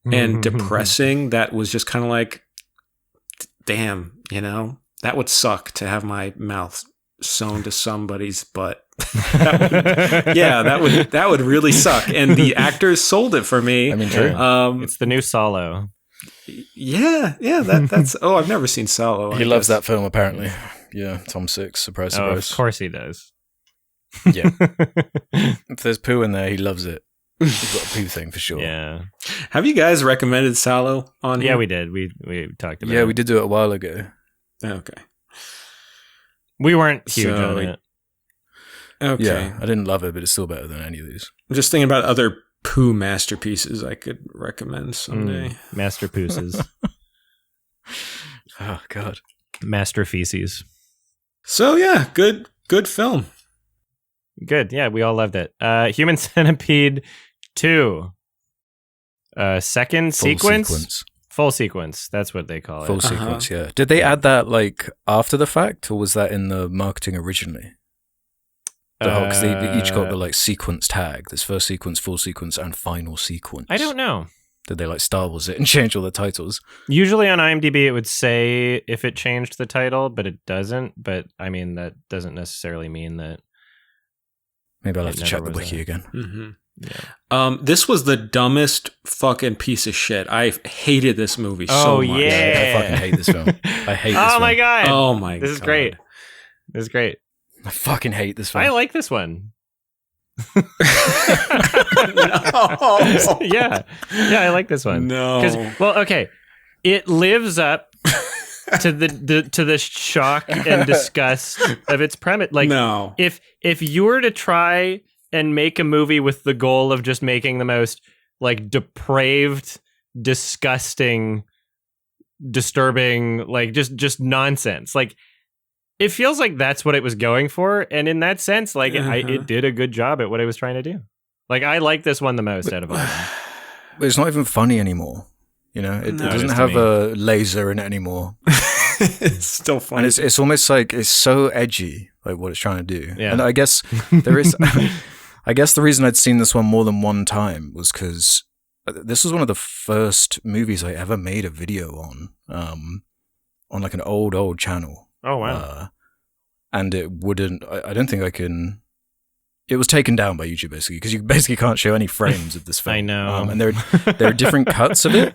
and depressing that was just kind of like, damn, you know, that would suck to have my mouth sewn to somebody's butt. that would really suck. And the actors sold it for me. I mean, true. It's the new Solo. Yeah. That's. Oh, I've never seen Salo. He loves that film, apparently. Yeah, Tom Six. Surprise, surprise. Of course he does. Yeah. If there's poo in there, he loves it. He's got a poo thing for sure. Yeah. Have you guys recommended Salo on here? Yeah, we did. We talked about it. Yeah, we did do it a while ago. Okay. We weren't huge on it. Okay. Yeah, I didn't love it, but it's still better than any of these. I'm just thinking about other poo masterpieces I could recommend someday. Master pooses. Oh, God. Master feces. So, yeah, good film. Good. Yeah, we all loved it. Human Centipede 2. Second sequence? Full sequence. That's what they call it. Full sequence, yeah. Did they add that, like, after the fact, or was that in the marketing originally? Because they each got the, like, sequence tag. There's first sequence, full sequence, and final sequence. I don't know. Did they, like, Star Wars it and change all the titles? Usually on IMDb it would say if it changed the title, but it doesn't. But, I mean, that doesn't necessarily mean that... Maybe I'll have to check the wiki again. Mm-hmm. Yeah. This was the dumbest fucking piece of shit. I hated this movie so much. Yeah. I fucking hate this film. I hate this film. Oh, my God. Oh, my God. This is great. This is great. I fucking hate this film. I like this one. No. Yeah, I like this one. No. Well, okay, it lives up to the shock and disgust of its premise. Like, no. if you were to try and make a movie with the goal of just making the most like depraved, disgusting, disturbing, like just nonsense, like. It feels like that's what it was going for, and in that sense, like it did a good job at what it was trying to do. Like I like this one the most out of all of them. But it's not even funny anymore. You know, it doesn't have a laser in it anymore. It's still funny. And it's almost like it's so edgy, like what it's trying to do. Yeah. And I guess there is. I guess the reason I'd seen this one more than one time was because this was one of the first movies I ever made a video on like an old channel. Oh, wow. And it wouldn't, I don't think I can, it was taken down by YouTube basically, because you basically can't show any frames of this film. I know. And there are different cuts of it.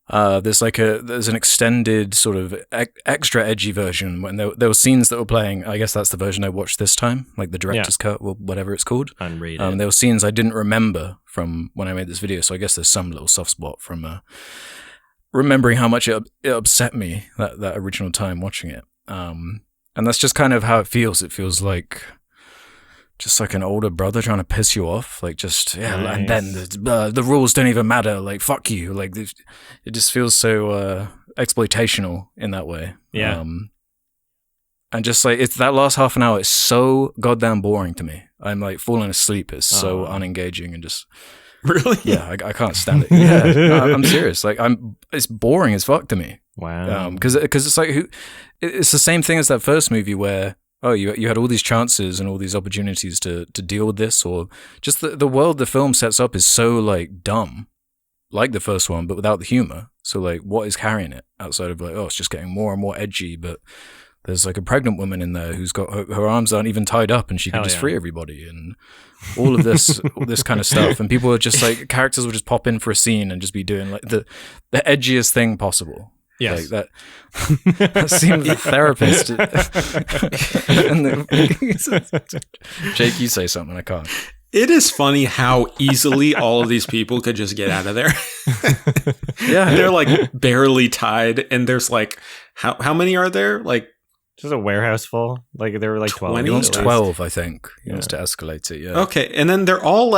There's an extended sort of extra edgy version when there were scenes that were playing. I guess that's the version I watched this time, like the director's cut or whatever it's called. Unrated. There were scenes I didn't remember from when I made this video. So I guess there's some little soft spot from remembering how much it upset me that original time watching it. And that's just kind of how it feels. It feels like just like an older brother trying to piss you off. Like just, yeah. Nice. And then the rules don't even matter. Like, fuck you. Like it just feels so exploitational in that way. Yeah. And just like, it's that last half an hour is so goddamn boring to me. I'm like falling asleep. It's so unengaging and just... Really? Yeah, I can't stand it. Yeah, no, I'm serious. Like, it's boring as fuck to me. Wow. Because it's like it's the same thing as that first movie where you had all these chances and all these opportunities to deal with this, or just the world the film sets up is so like dumb, like the first one, but without the humor. So like, what is carrying it outside of like, it's just getting more and more edgy, but there's like a pregnant woman in there who's got her arms aren't even tied up and she can just free everybody and all of this all this kind of stuff, and people are just like, characters will just pop in for a scene and just be doing like the edgiest thing possible. Yes. Like that seems like therapist. Jake, you say something, I can't. It is funny how easily all of these people could just get out of there. Yeah. They're like barely tied, and there's like how many are there? Like just a warehouse full. Like there were like 12. He wants 12, I think. He wants to escalate it, yeah. Okay. And then they're all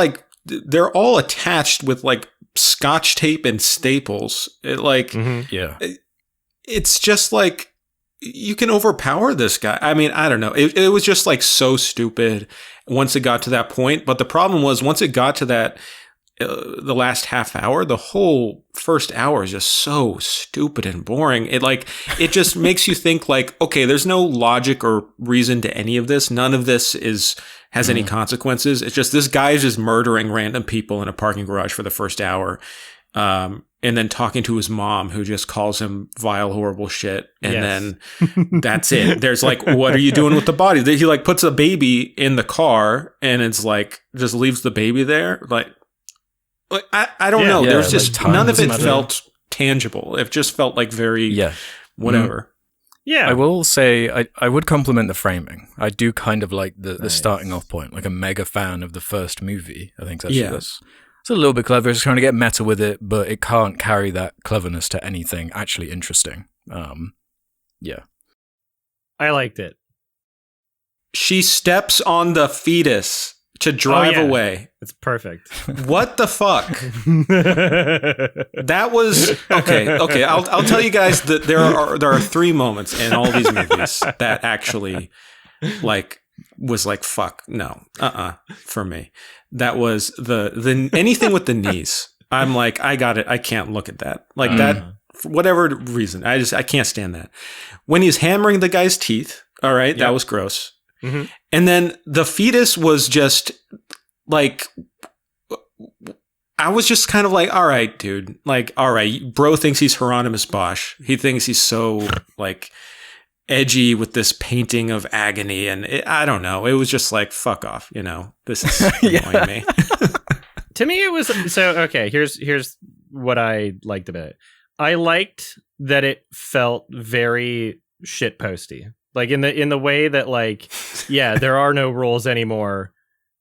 attached with like scotch tape and staples. It's just like you can overpower this guy. I mean, I don't know. It was just like so stupid once it got to that point. But the problem was once it got to that, the last half hour, the whole first hour is just so stupid and boring. It just makes you think like, okay, there's no logic or reason to any of this. None of this has any consequences. It's just this guy is just murdering random people in a parking garage for the first hour. And then talking to his mom, who just calls him vile, horrible shit. And then that's it. There's like, what are you doing with the body? He like puts a baby in the car and it's like, just leaves the baby there. Like I don't know. Yeah, There's just like none of it matter. felt tangible. It just felt like very whatever. Yeah. I will say I would compliment the framing. I do kind of like the Nice. starting off point, like a mega fan of the first movie. I think that's it's a little bit clever. It's trying to get meta with it, but it can't carry that cleverness to anything actually interesting. Yeah. I liked it. She steps on the fetus to drive away. It's perfect. What the fuck? That was okay. I'll tell you guys that there are 3 moments in all these movies that actually like was like fuck no for me. That was the anything with the knees. I'm like, I got it. I can't look at that like that for whatever reason. I can't stand that. When he's hammering the guy's teeth. All right, that was gross. Mm-hmm. And then the fetus was just like, I was just kind of like, all right, dude. Like, all right, bro thinks he's Hieronymus Bosch. He thinks he's so like edgy with this painting of agony. And I don't know. It was just like, fuck off. You know, this is annoying me. To me, it was so okay. Here's what I liked about it. I liked that it felt very shitposty. Like in the way that like, yeah, there are no rules anymore.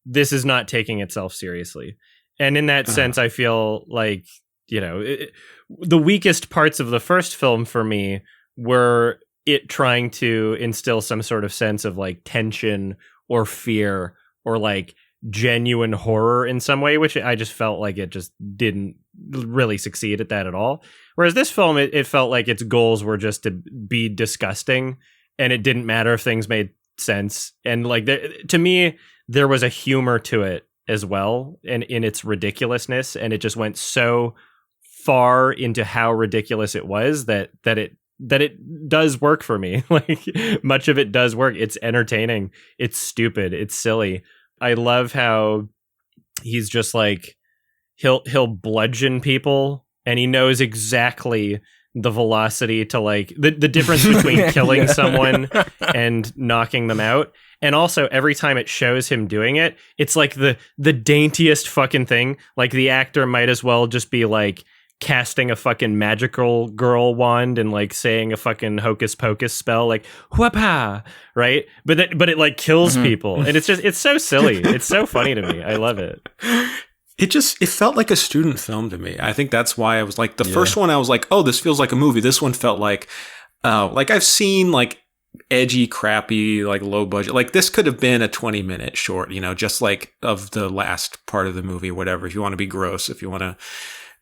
This is not taking itself seriously. And in that sense, I feel like, you know, the weakest parts of the first film for me were it trying to instill some sort of sense of like tension or fear or like genuine horror in some way, which I just felt like it just didn't really succeed at that at all. Whereas this film, it felt like its goals were just to be disgusting. And it didn't matter if things made sense. And like, to me, there was a humor to it as well, and in its ridiculousness. And it just went so far into how ridiculous it was that it does work for me. Like much of it does work. It's entertaining. It's stupid. It's silly. I love how he's just like he'll bludgeon people, and he knows exactly the velocity to like the difference between killing someone and knocking them out. And also every time it shows him doing it, it's like the daintiest fucking thing. Like the actor might as well just be like casting a fucking magical girl wand and like saying a fucking hocus pocus spell, like whoop-ha, right? But it like kills people. And it's so silly. It's so funny to me. I love it. It felt like a student film to me. I think that's why I was like, the first one I was like, oh, this feels like a movie. This one felt like I've seen like edgy, crappy, like low budget. Like this could have been a 20-minute short, you know, just like of the last part of the movie, whatever. If you want to be gross, if you want to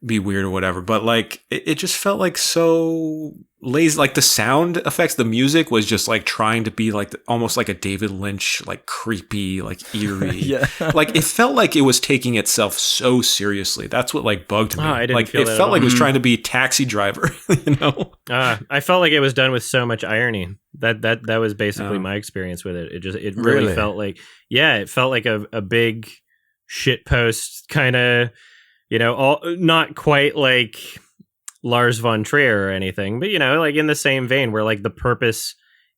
be weird or whatever. But like, it just felt like so lazy. Like the sound effects, the music was just like trying to be like almost like a David Lynch, like creepy, like eerie. Like it felt like it was taking itself so seriously. That's what like bugged me. I didn't like feel it that felt at like all. it was trying to be Taxi Driver, you know? I felt like it was done with so much irony. That was basically my experience with it. It really felt like, it felt like a big shitpost kind of, you know, not quite like Lars von Trier or anything, but, you know, like in the same vein where like the purpose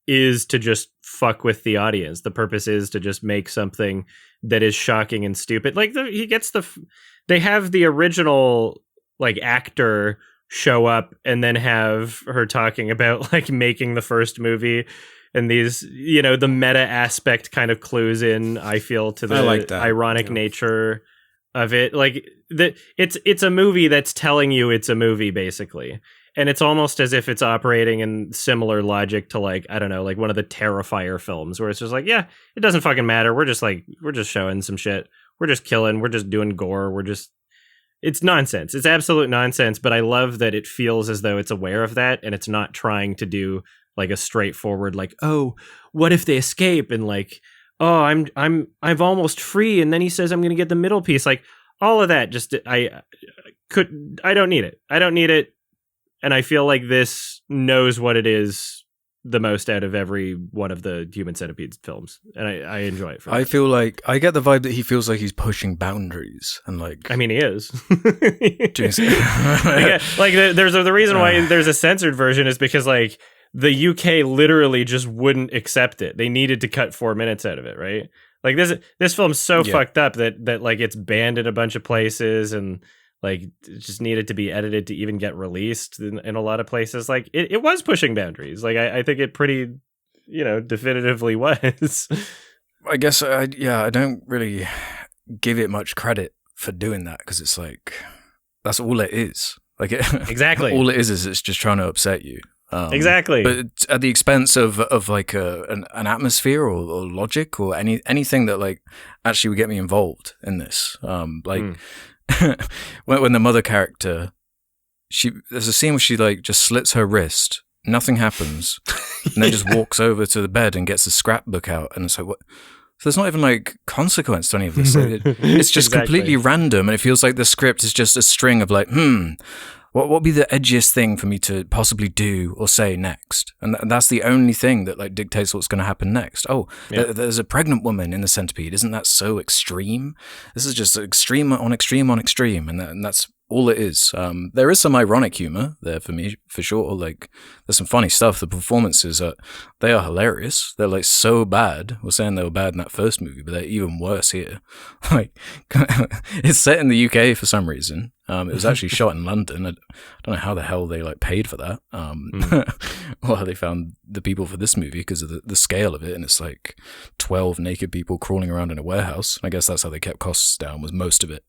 is to just fuck with the audience. The purpose is to just make something that is shocking and stupid. Like they have the original like actor show up and then have her talking about like making the first movie. And these, you know, the meta aspect kind of clues in, I feel, to the ironic nature of it. Like it's a movie that's telling you it's a movie, basically. And it's almost as if it's operating in similar logic to like, I don't know, like one of the Terrifier films where it's just like, yeah, it doesn't fucking matter. We're just showing some shit. We're just killing. We're just doing gore. It's nonsense. It's absolute nonsense. But I love that it feels as though it's aware of that. And it's not trying to do like a straightforward, like, oh, what if they escape? And like, oh, I'm almost free. And then he says, I'm going to get the middle piece. Like all of that. Just, I don't need it. I don't need it. And I feel like this knows what it is the most out of every one of the Human Centipede films. And I enjoy it. I feel like I get the vibe that he feels like he's pushing boundaries and like, I mean, he is. There's the reason why there's a censored version is because like the UK literally just wouldn't accept it. They needed to cut 4 minutes out of it. Right. Like this film's so fucked up that like it's banned in a bunch of places and like it just needed to be edited to even get released in a lot of places. Like it was pushing boundaries. Like I think it pretty, definitively was. I guess, I don't really give it much credit for doing that, because it's like, that's all it is. Like Exactly. all it is it's just trying to upset you. Exactly. But at the expense of like an atmosphere or logic or anything that like actually would get me involved in this. When the mother character, there's a scene where she like just slits her wrist, nothing happens, and then just walks over to the bed and gets a scrapbook out, and it's like, what? So there's not even like consequence to any of this. It's just completely random, and it feels like the script is just a string of like, what would be the edgiest thing for me to possibly do or say next? And that's the only thing that like dictates what's going to happen next. Oh, there's a pregnant woman in the Centipede. Isn't that so extreme? This is just extreme on extreme on extreme, and that's all it is. There is some ironic humor there for me, for sure. Like, there's some funny stuff. The performances they are hilarious. They're like so bad. We're saying they were bad in that first movie, but they're even worse here. Like, it's set in the UK for some reason. It was actually shot in London. I don't know how the hell they like paid for that. Or how they found the people for this movie, because of the scale of it. And it's like 12 naked people crawling around in a warehouse. I guess that's how they kept costs down, was most of it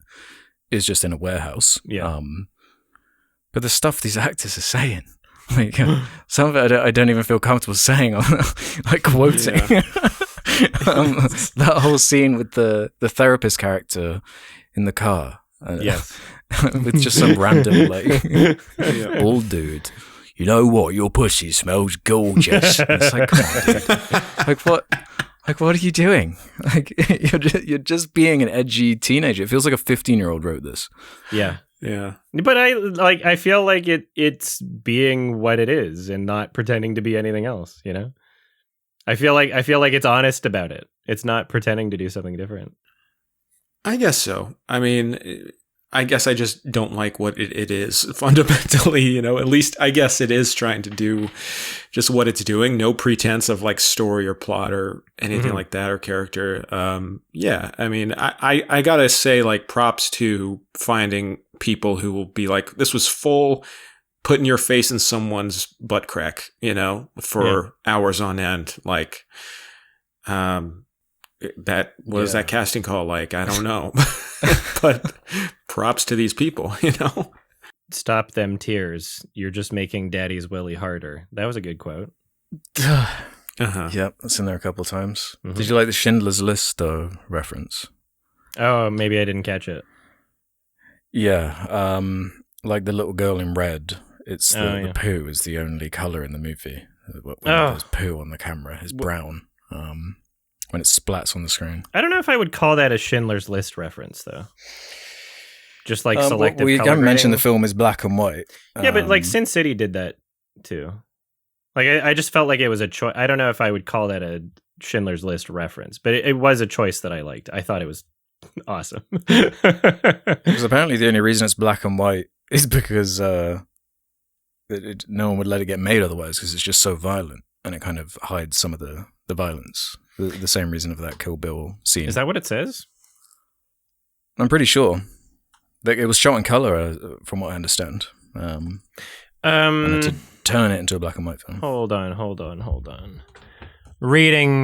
is just in a warehouse. Yeah. But the stuff these actors are saying, like some of it I don't even feel comfortable saying, like quoting. Yeah. That whole scene with the therapist character in the car. Yes. With just some random like old dude. You know what? Your pussy smells gorgeous. It's like, come on, dude. Like what? Like, what are you doing? Like, you're just being an edgy teenager. It feels like a 15-year-old wrote this. Yeah. Yeah. But I feel like it's being what it is and not pretending to be anything else, I feel like it's honest about it. It's not pretending to do something different. I guess so. I mean, I guess I just don't like what it is fundamentally, at least I guess it is trying to do just what it's doing. No pretense of like story or plot or anything like that, or character. I mean, I gotta say, like, props to finding people who will be like, this was full putting your face in someone's butt crack, for hours on end. Like, that was that casting call like? I don't know. But props to these people, Stop them tears. You're just making daddy's willy harder. That was a good quote. Yep, that's in there a couple of times. Mm-hmm. Did you like the Schindler's List reference? Oh, maybe I didn't catch it. Yeah, like the little girl in red. It's the poo is the only color in the movie. When there's poo on the camera, is brown. When it splats on the screen. I don't know if I would call that a Schindler's List reference, though. Just like selective we color haven't mentioned grading. the film is black and white. Yeah, but like Sin City did that too. Like I just felt like it was a choice. I don't know if I would call that a Schindler's List reference, but it was a choice that I liked. I thought it was awesome. Because apparently the only reason it's black and white is because no one would let it get made otherwise, because it's just so violent and it kind of hides some of the violence. The same reason of that Kill Bill scene. Is that what it says? I'm pretty sure. It was shot in color, from what I understand. And to turn it into a black and white film. Hold on. Reading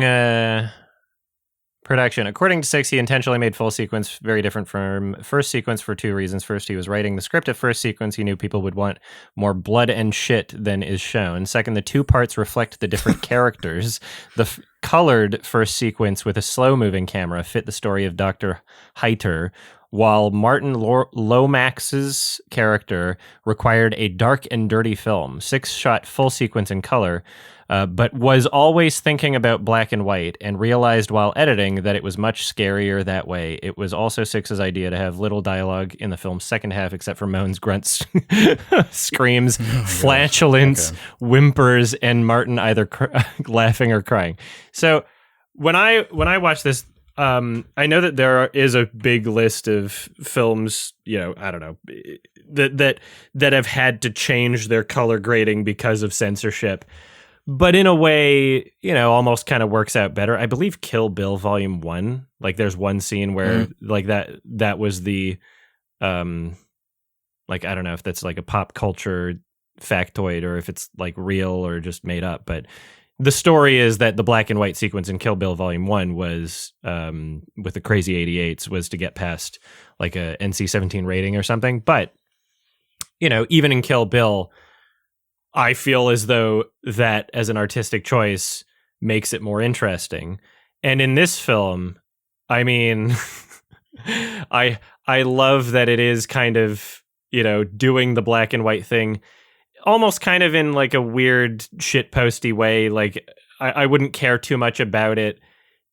production. According to Six, he intentionally made full sequence very different from first sequence for two reasons. First, he was writing the script at first sequence. He knew people would want more blood and shit than is shown. Second, the two parts reflect the different characters. The colored first sequence with a slow-moving camera fit the story of Dr. Heiter, while Martin Lomax's character required a dark and dirty film. Six shot full sequence in color, but was always thinking about black and white, and realized while editing that it was much scarier that way. It was also Six's idea to have little dialogue in the film's second half, except for moans, grunts, screams, flatulence, whimpers, and Martin either laughing or crying. So when I watch this, I know that there is a big list of films, I don't know, that have had to change their color grading because of censorship. But in a way, almost kind of works out better. I believe Kill Bill Volume 1, like there's one scene where like that was the like, I don't know if that's like a pop culture factoid or if it's like real or just made up, but the story is that the black and white sequence in Kill Bill Volume 1 was, with the Crazy 88s, was to get past like a NC-17 rating or something. But, you know, even in Kill Bill, I feel as though that as an artistic choice makes it more interesting. And in this film, I mean, I love that it is kind of, you know, doing the black and white thing almost kind of in like a weird shitposty way. Like I wouldn't care too much about it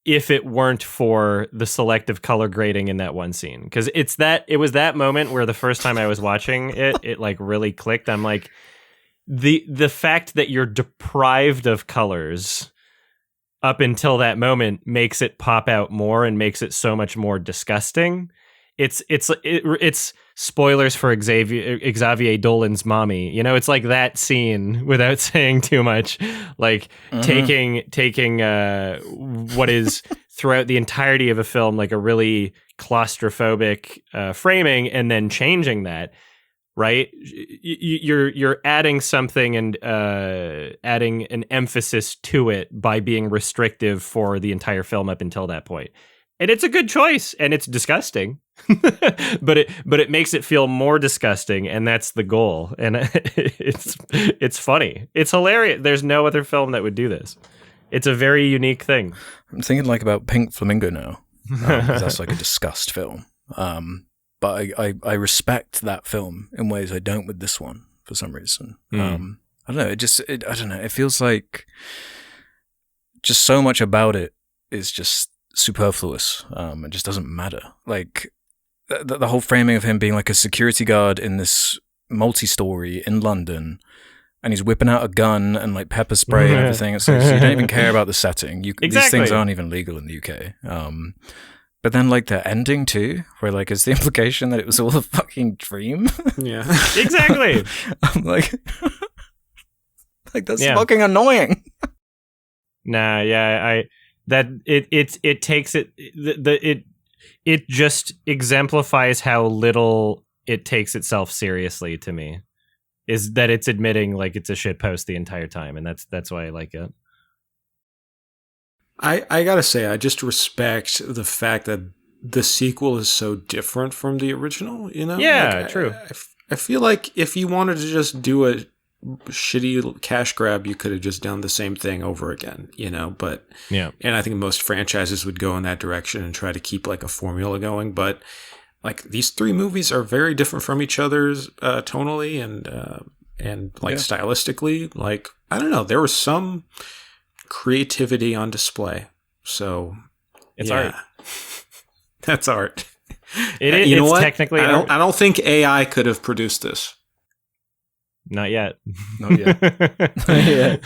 if it weren't for the selective color grading in that one scene. Because it was that moment where the first time I was watching it like really clicked. I'm like, the fact that you're deprived of colors up until that moment makes it pop out more and makes it so much more disgusting. It's spoilers for Xavier Dolan's mommy. You know, it's like that scene without saying too much, like taking what is throughout the entirety of a film like a really claustrophobic framing and then changing that. Right, you're adding something and adding an emphasis to it by being restrictive for the entire film up until that point, and it's a good choice, and it's disgusting, but it makes it feel more disgusting, and that's the goal, and it's funny, it's hilarious. There's no other film that would do this. It's a very unique thing. I'm thinking like about Pink Flamingo now, because that's like a disgust film. But I respect that film in ways I don't with this one for some reason. I don't know. I don't know. It feels like just so much about it is just superfluous. It just doesn't matter. Like the whole framing of him being like a security guard in this multi-story in London, and he's whipping out a gun and like pepper spray and everything. It's like, so you don't even care about the setting. Exactly. These things aren't even legal in the UK. But then, like, the ending, too, where, like, is the implication that it was all a fucking dream? Yeah. Exactly. I'm like, that's fucking annoying. Nah, yeah, it takes it, it just exemplifies how little it takes itself seriously to me, is that it's admitting, like, it's a shitpost the entire time, and that's why I like it. I gotta say, I just respect the fact that the sequel is so different from the original, you know? Yeah, like, true. I feel like if you wanted to just do a shitty cash grab, you could have just done the same thing over again, you know? But, yeah. And I think most franchises would go in that direction and try to keep like a formula going. But like these three movies are very different from each other's tonally and like stylistically. Like, I don't know, there was some creativity on display, so it's art. That's art. You know what? Technically, I don't think AI could have produced this. Not yet. Not yet.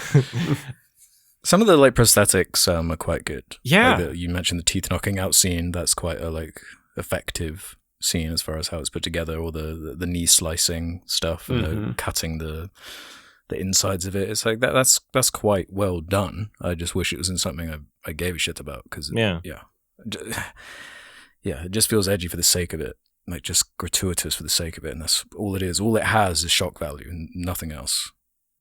Some of the like prosthetics are quite good. Yeah, like you mentioned the teeth knocking out scene. That's quite a like effective scene as far as how it's put together, or the knee slicing stuff and the cutting the insides of it. It's like that's quite well done. I just wish it was in something I gave a shit about, because it just feels edgy for the sake of it, like just gratuitous for the sake of it, and that's all it is. All it has is shock value and nothing else.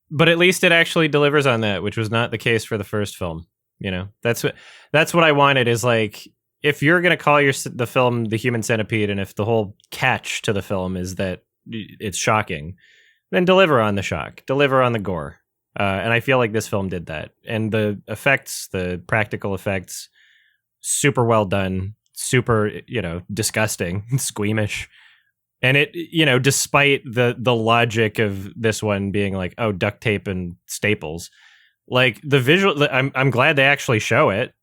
But at least it actually delivers on that, which was not the case for the first film. You know, that's what I wanted, is like, if you're going to call the film The Human Centipede, and if the whole catch to the film is that it's shocking, then deliver on the shock, deliver on the gore. And I feel like this film did that. And the effects, the practical effects, super well done, super, you know, disgusting, squeamish. And it, you know, despite the logic of this one being like, oh, duct tape and staples, like the visual, I'm glad they actually show it,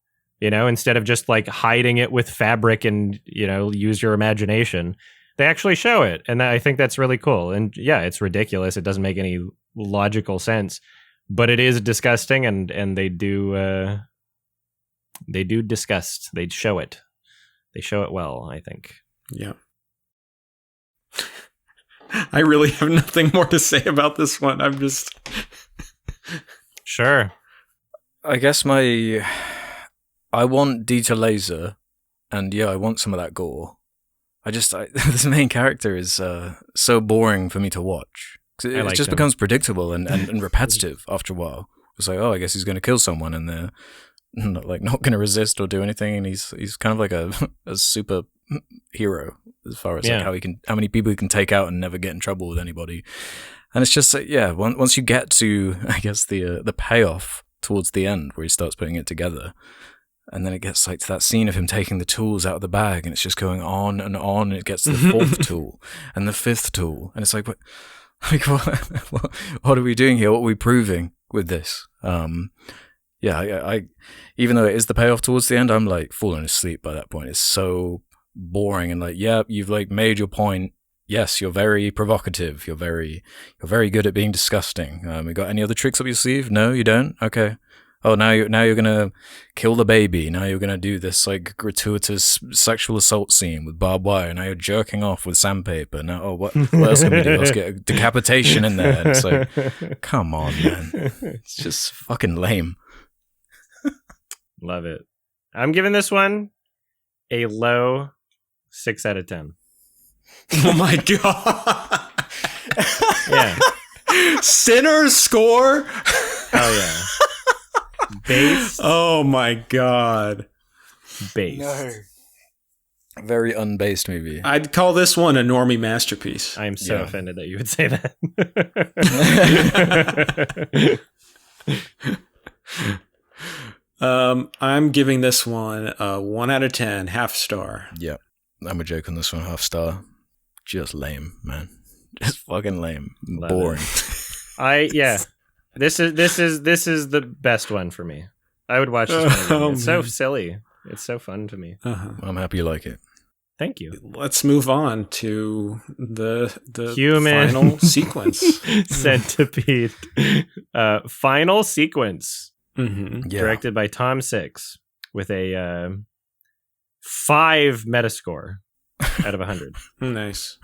you know, instead of just like hiding it with fabric and, you know, use your imagination. They actually show it, and I think that's really cool. And yeah, it's ridiculous. It doesn't make any logical sense, but it is disgusting, and they do disgust. They show it. They show it well, I think. Yeah. I really have nothing more to say about this one. I'm just sure. I guess I want detail laser, and yeah, I want some of that gore. this main character is so boring for me to watch. It just becomes predictable and repetitive after a while. It's like, oh, I guess he's going to kill someone, and they're not going to resist or do anything, and he's kind of like a super hero as far as like how many people he can take out and never get in trouble with anybody. And it's just once you get to, I guess, the payoff towards the end where he starts putting it together, and then it gets like to that scene of him taking the tools out of the bag, and it's just going on and on, and it gets to the fourth tool and the fifth tool, and it's like, what are we doing here? What are we proving with this? I even though it is the payoff towards the end, I'm like falling asleep by that point. It's so boring, and like, yeah, you've like made your point. Yes, you're very provocative. You're very good at being disgusting. You got any other tricks up your sleeve? No, you don't. Okay. Oh, now you're gonna kill the baby. Now you're gonna do this like gratuitous sexual assault scene with barbed wire. Now you're jerking off with sandpaper. Now, what else can we do? Let's get a decapitation in there. And it's like, come on, man. It's just fucking lame. Love it. I'm giving this one a low 6 out of 10. Oh my god! Yeah. Sinner's score. Hell yeah. Base. Oh my god. Base. No. Very unbased movie. I'd call this one a normie masterpiece. I am so offended that you would say that. I'm giving this one a 1 out of 10, half star. Yeah, I'm a joke on this one, half star. Just lame, man. Just fucking lame. Love boring. This is the best one for me. I would watch this one again. It's so silly. It's so fun to me. I'm happy you like it. Thank you. Let's move on to the Human final sequence. Centipede. Final sequence. Mm-hmm. Yeah. Directed by Tom Six with a 5 Metascore out of 100. Nice.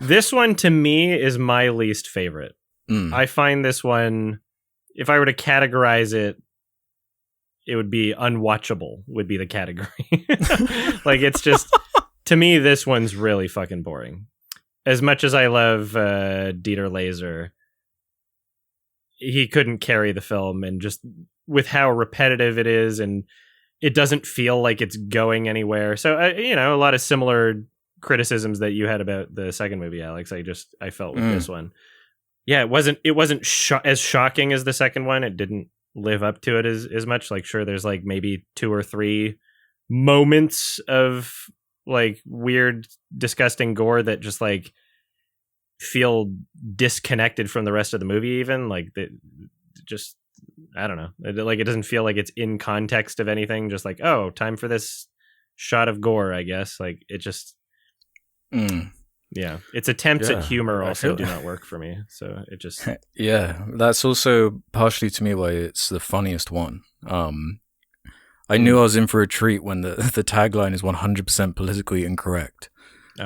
This one to me is my least favorite. I find this one, if I were to categorize it, it would be unwatchable would be the category. Like, it's just, to me, this one's really fucking boring. As much as I love Dieter Laser, he couldn't carry the film, and just with how repetitive it is, and it doesn't feel like it's going anywhere. So, a lot of similar criticisms that you had about the second movie, Alex, I felt with this one. Yeah, it wasn't as shocking as the second one. It didn't live up to it as much. Like, sure, there's like maybe 2 or 3 moments of like weird, disgusting gore that just like feel disconnected from the rest of the movie. Even like just I don't know. It doesn't feel like it's in context of anything. Just like, oh, time for this shot of gore, I guess. Like, it just. Yeah, its attempts at humor also do not work for me. So it just that's also partially to me why it's the funniest one. I knew I was in for a treat when the tagline is 100% politically incorrect.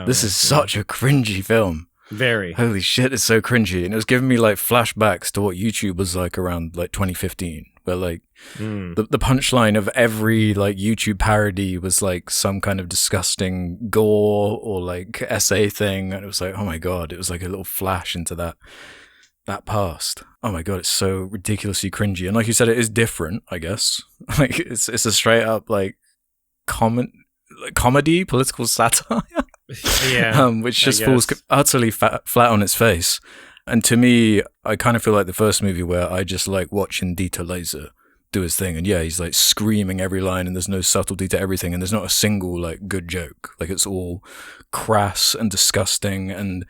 This is such a cringy film. Very. Holy shit, it's so cringy, and it was giving me like flashbacks to what YouTube was like around like 2015, where like the punchline of every like YouTube parody was like some kind of disgusting gore or like essay thing, and it was like, oh my god, it was like a little flash into that past. Oh my god, it's so ridiculously cringy, and like you said, it is different, I guess. Like it's a straight up like comedy, political satire. Yeah, which just falls utterly flat on its face. And to me, I kind of feel like the first movie where I just like watching Dieter Laser do his thing, and he's like screaming every line, and there's no subtlety to everything, and there's not a single like good joke. Like, it's all crass and disgusting. And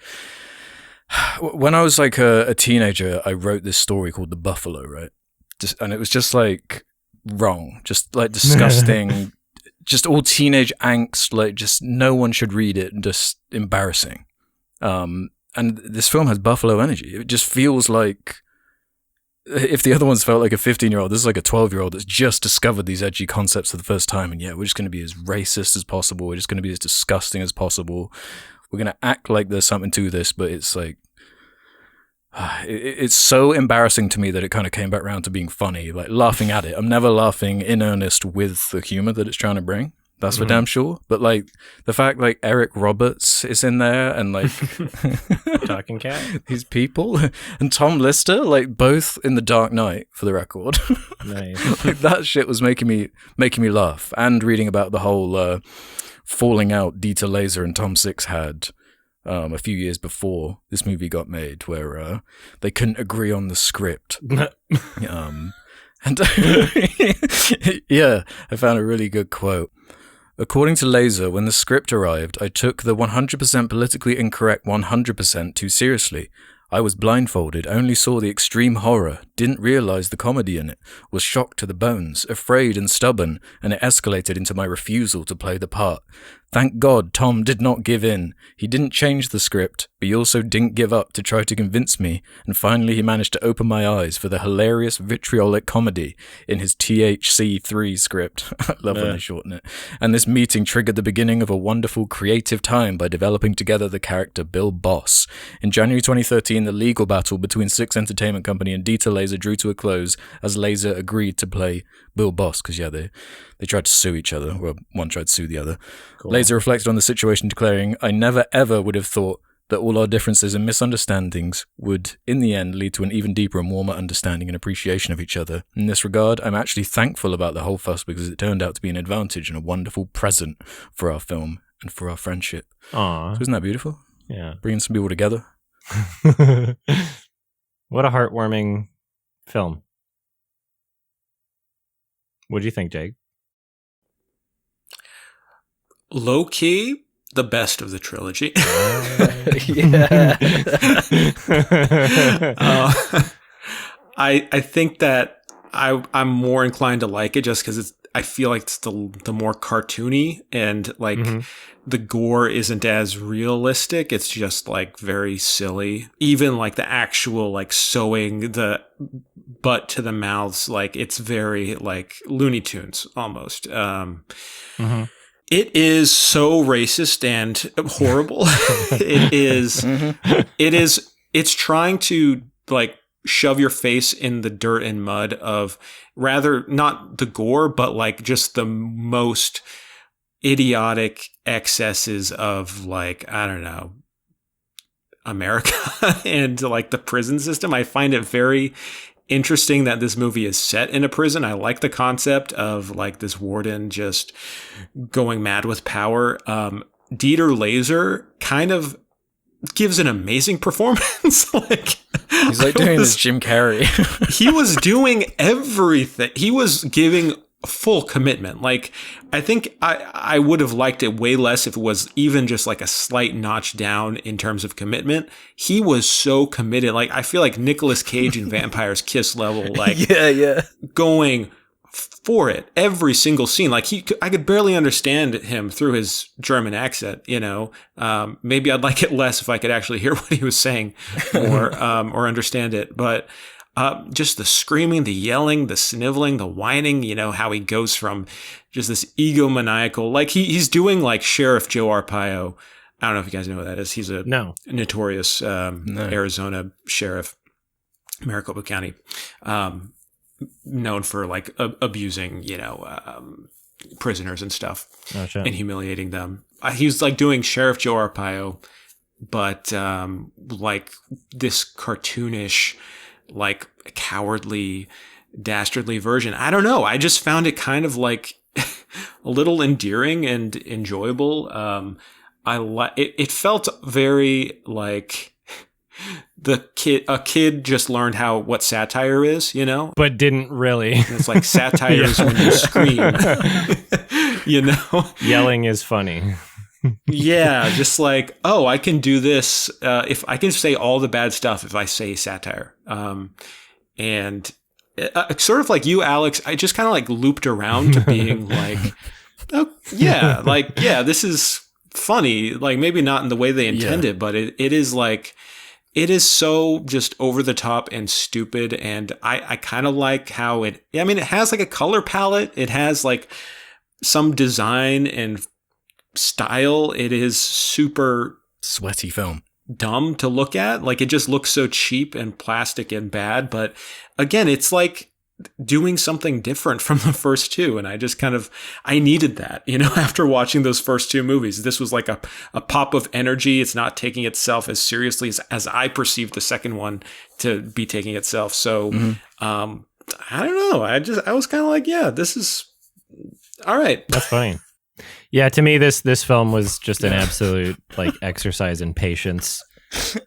when I was like a teenager, I wrote this story called The Buffalo, right? And it was just like wrong, just like disgusting. Just all teenage angst, like just no one should read it, just embarrassing. And this film has Buffalo energy. It just feels like, if the other ones felt like a 15-year-old, this is like a 12-year-old that's just discovered these edgy concepts for the first time. And we're just going to be as racist as possible. We're just going to be as disgusting as possible. We're going to act like there's something to this, but it's like, it's so embarrassing to me that it kind of came back around to being funny, like laughing at it. I'm never laughing in earnest with the humor that it's trying to bring. That's for damn sure. But like the fact like Eric Roberts is in there and like Talking cat. these people and Tom Lister, like both in The Dark Knight, for the record. Nice. Like that shit was making me laugh. And reading about the whole falling out Dieter Laser and Tom Six had a few years before this movie got made, where they couldn't agree on the script. And yeah, I found a really good quote. According to Laser, when the script arrived, I took the 100% politically incorrect 100% too seriously. I was blindfolded, only saw the extreme horror, didn't realize the comedy in it, was shocked to the bones, afraid and stubborn, and it escalated into my refusal to play the part. Thank God Tom did not give in. He didn't change the script, but he also didn't give up to try to convince me, and finally he managed to open my eyes for the hilarious vitriolic comedy in his THC3 script. I love when they shorten it. And this meeting triggered the beginning of a wonderful creative time by developing together the character Bill Boss. In January 2013, the legal battle between Six Entertainment Company and Dieter Laser drew to a close as Laser agreed to play Bill Boss, because they tried to sue each other. Well, one tried to sue the other. Cool. Laser reflected on the situation, declaring, I never ever would have thought that all our differences and misunderstandings would, in the end, lead to an even deeper and warmer understanding and appreciation of each other. In this regard, I'm actually thankful about the whole fuss because it turned out to be an advantage and a wonderful present for our film and for our friendship. Aww. So isn't that beautiful? Yeah. Bringing some people together. What a heartwarming film. What do you think, Jake? Low key, the best of the trilogy. Yeah. I think that I'm more inclined to like it just because I feel like it's the more cartoony and like the gore isn't as realistic. It's just like very silly. Even like the actual like sewing the butt to the mouths, like it's very like Looney Tunes almost. It is so racist and horrible. It's trying to like shove your face in the dirt and mud of rather not the gore, but like just the most idiotic excesses of like, I don't know, America and like the prison system. I find it very interesting that this movie is set in a prison. I like the concept of like this warden just going mad with power. Dieter Laser kind of gives an amazing performance. Like he's like doing his Jim Carrey. He was doing everything. He was giving full commitment. Like I think I would have liked it way less if it was even just like a slight notch down in terms of commitment. He was so committed. Like I feel like Nicolas Cage in Vampire's Kiss level, like going for it every single scene. Like I could barely understand him through his German accent, you know. Maybe I'd like it less if I could actually hear what he was saying or understand it. But just the screaming, the yelling, the sniveling, the whining, you know, how he goes from just this egomaniacal, like he's doing like Sheriff Joe Arpaio. I don't know if you guys know who that is. He's a notorious Arizona sheriff, Maricopa County, known for like abusing, you know, prisoners and stuff and humiliating them. He's like doing Sheriff Joe Arpaio, but like this cartoonish, like cowardly, dastardly version. I don't know. I just found it kind of like a little endearing and enjoyable. It felt very like a kid just learned what satire is, you know, but didn't really. It's like satire is when you scream, you know, yelling is funny. Yeah, just like, oh, I can do this if I can say all the bad stuff if I say satire. And sort of like you, Alex, I just kind of like looped around to being like, oh, yeah, like, yeah, this is funny. Like maybe not in the way they intended, but it is like, it is so just over the top and stupid. And I kind of like how it has like a color palette. It has like some design and style. It is super sweaty film, dumb to look at. Like it just looks so cheap and plastic and bad. But again, it's like doing something different from the first two. And I just I needed that, after watching those first two movies. This was like a pop of energy. It's not taking itself as seriously as I perceived the second one to be taking itself. So, I don't know. I was kind of like, yeah, this is all right. That's funny. Yeah, to me, this film was just an absolute like exercise in patience.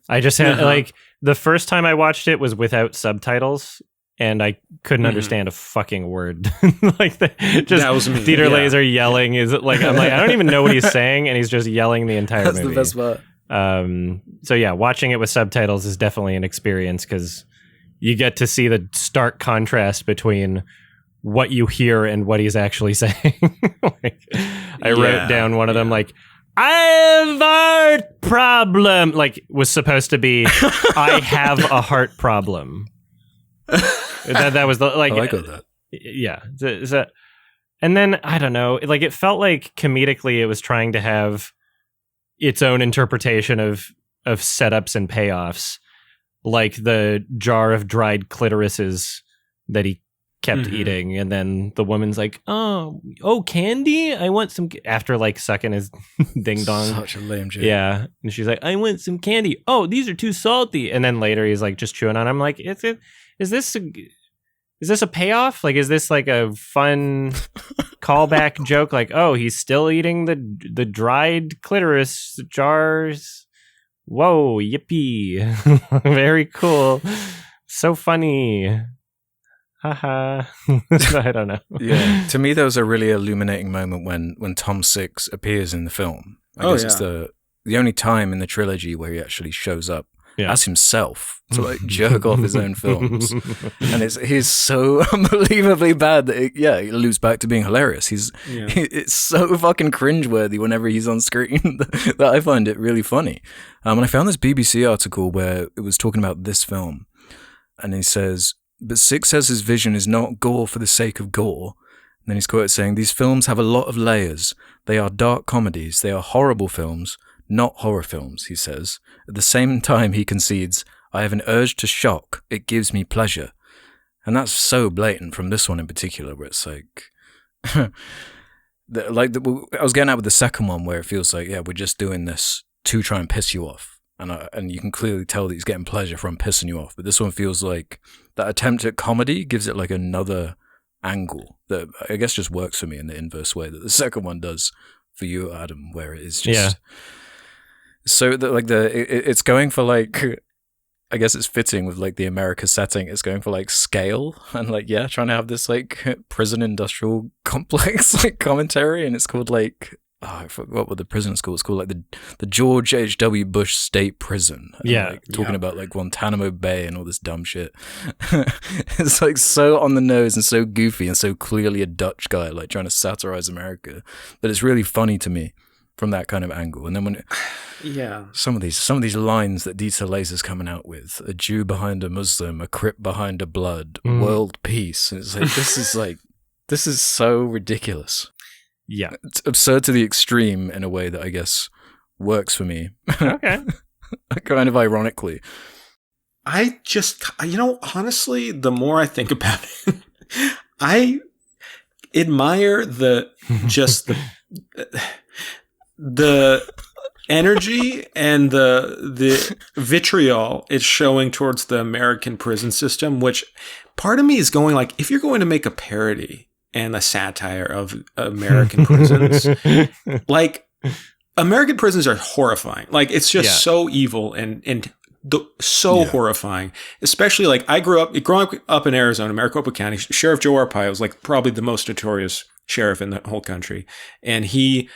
I just had like the first time I watched it was without subtitles, and I couldn't understand a fucking word. Like that was me. Dieter Laser yelling is like I'm like I don't even know what he's saying, and he's just yelling the entire movie. That's the best part. So yeah, watching it with subtitles is definitely an experience because you get to see the stark contrast between what you hear and what he's actually saying. Like, I wrote down one of them like, I have a heart problem. Like, was supposed to be, I have a heart problem. That was the, like, I got that. Yeah. And then, I don't know, like, it felt like comedically it was trying to have its own interpretation of setups and payoffs. Like the jar of dried clitorises that he kept eating, and then the woman's like, oh, candy? I want some after like sucking his ding dong. Such a lame joke. Yeah. And she's like, I want some candy. Oh, these are too salty. And then later he's like just chewing on. I'm like, is this a payoff? Like, is this like a fun callback joke? Like, oh, he's still eating the dried clitoris jars. Whoa, yippee. Very cool. So funny. Haha. I don't know. Yeah. To me, that was a really illuminating moment when Tom Six appears in the film. I guess it's the only time in the trilogy where he actually shows up as himself to like jerk off his own films. And he's so unbelievably bad that it loops back to being hilarious. It's so fucking cringeworthy whenever he's on screen that I find it really funny. And I found this BBC article where it was talking about this film, and he says, but Six says his vision is not gore for the sake of gore. And then he's quoted saying, these films have a lot of layers. They are dark comedies. They are horrible films, not horror films, he says. At the same time, he concedes, I have an urge to shock. It gives me pleasure. And that's so blatant from this one in particular, where it's like... I was getting out with the second one, where it feels like, yeah, we're just doing this to try and piss you off. And you can clearly tell that he's getting pleasure from pissing you off. But this one feels like that attempt at comedy gives it like another angle that I guess just works for me in the inverse way that the second one does for you, Adam, where it is just so that like it's going for like, I guess it's fitting with like the America setting. It's going for like scale and like trying to have this like prison industrial complex like commentary, and it's called like. Oh, I forgot what the prison school is called, like the George H.W. Bush State Prison. And, talking about like Guantanamo Bay and all this dumb shit. It's like so on the nose and so goofy and so clearly a Dutch guy like trying to satirize America. But it's really funny to me from that kind of angle. And then when some of these lines that Dieter Laser's coming out with, a Jew behind a Muslim, a Crip behind a Blood, world peace. And it's like this is so ridiculous. Yeah. It's absurd to the extreme in a way that I guess works for me. Okay. Kind of ironically. I just, honestly, the more I think about it, I admire the energy and the vitriol it's showing towards the American prison system, which part of me is going like, if you're going to make a parody and a satire of American prisons, like American prisons are horrifying. Like it's just so evil and horrifying. Especially like growing up in Arizona, Maricopa County, Sheriff Joe Arpaio was like probably the most notorious sheriff in the whole country. And he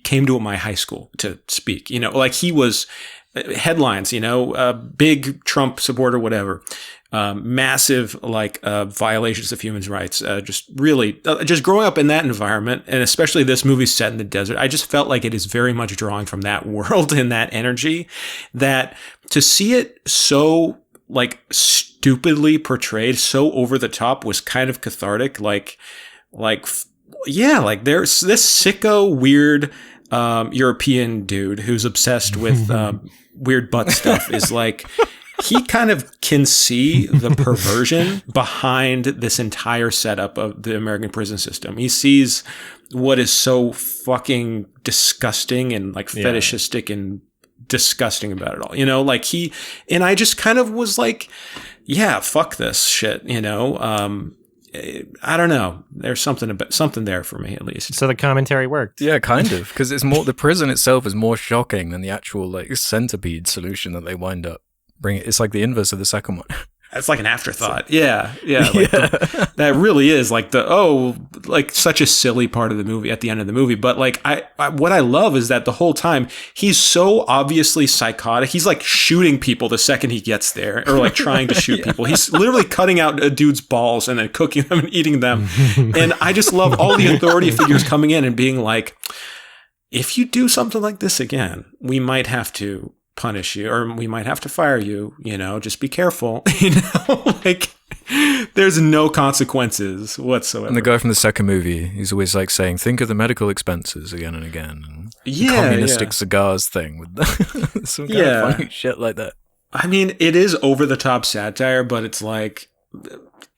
came to my high school to speak, like he was headlines, big Trump supporter, whatever. Massive violations of human rights, just growing up in that environment, and especially this movie set in the desert, I just felt like it is very much drawing from that world and that energy, that to see it so like stupidly portrayed, so over the top, was kind of cathartic. Like there's this sicko weird European dude who's obsessed with weird butt stuff is like he kind of can see the perversion behind this entire setup of the American prison system. He sees what is so fucking disgusting and like fetishistic and disgusting about it all, you know, like and I just kind of was like, yeah, fuck this shit, you know. I don't know. There's something there for me, at least. So the commentary worked. Yeah, kind of, because it's more, the prison itself is more shocking than the actual like centipede solution that they wind up bringing. It's like the inverse of the second one. It's like an afterthought. Yeah. Like that really is like like such a silly part of the movie at the end of the movie. But like what I love is that the whole time he's so obviously psychotic. He's like shooting people the second he gets there, or like trying to shoot people. He's literally cutting out a dude's balls and then cooking them and eating them. And I just love all the authority figures coming in and being like, if you do something like this again, we might have to punish you, or we might have to fire you, you know, just be careful, you know, like there's no consequences whatsoever. And the guy from the second movie, he's always like saying, think of the medical expenses again and again. And the communistic cigars thing with some kind of funny shit like that. I mean, it is over the top satire, but it's like,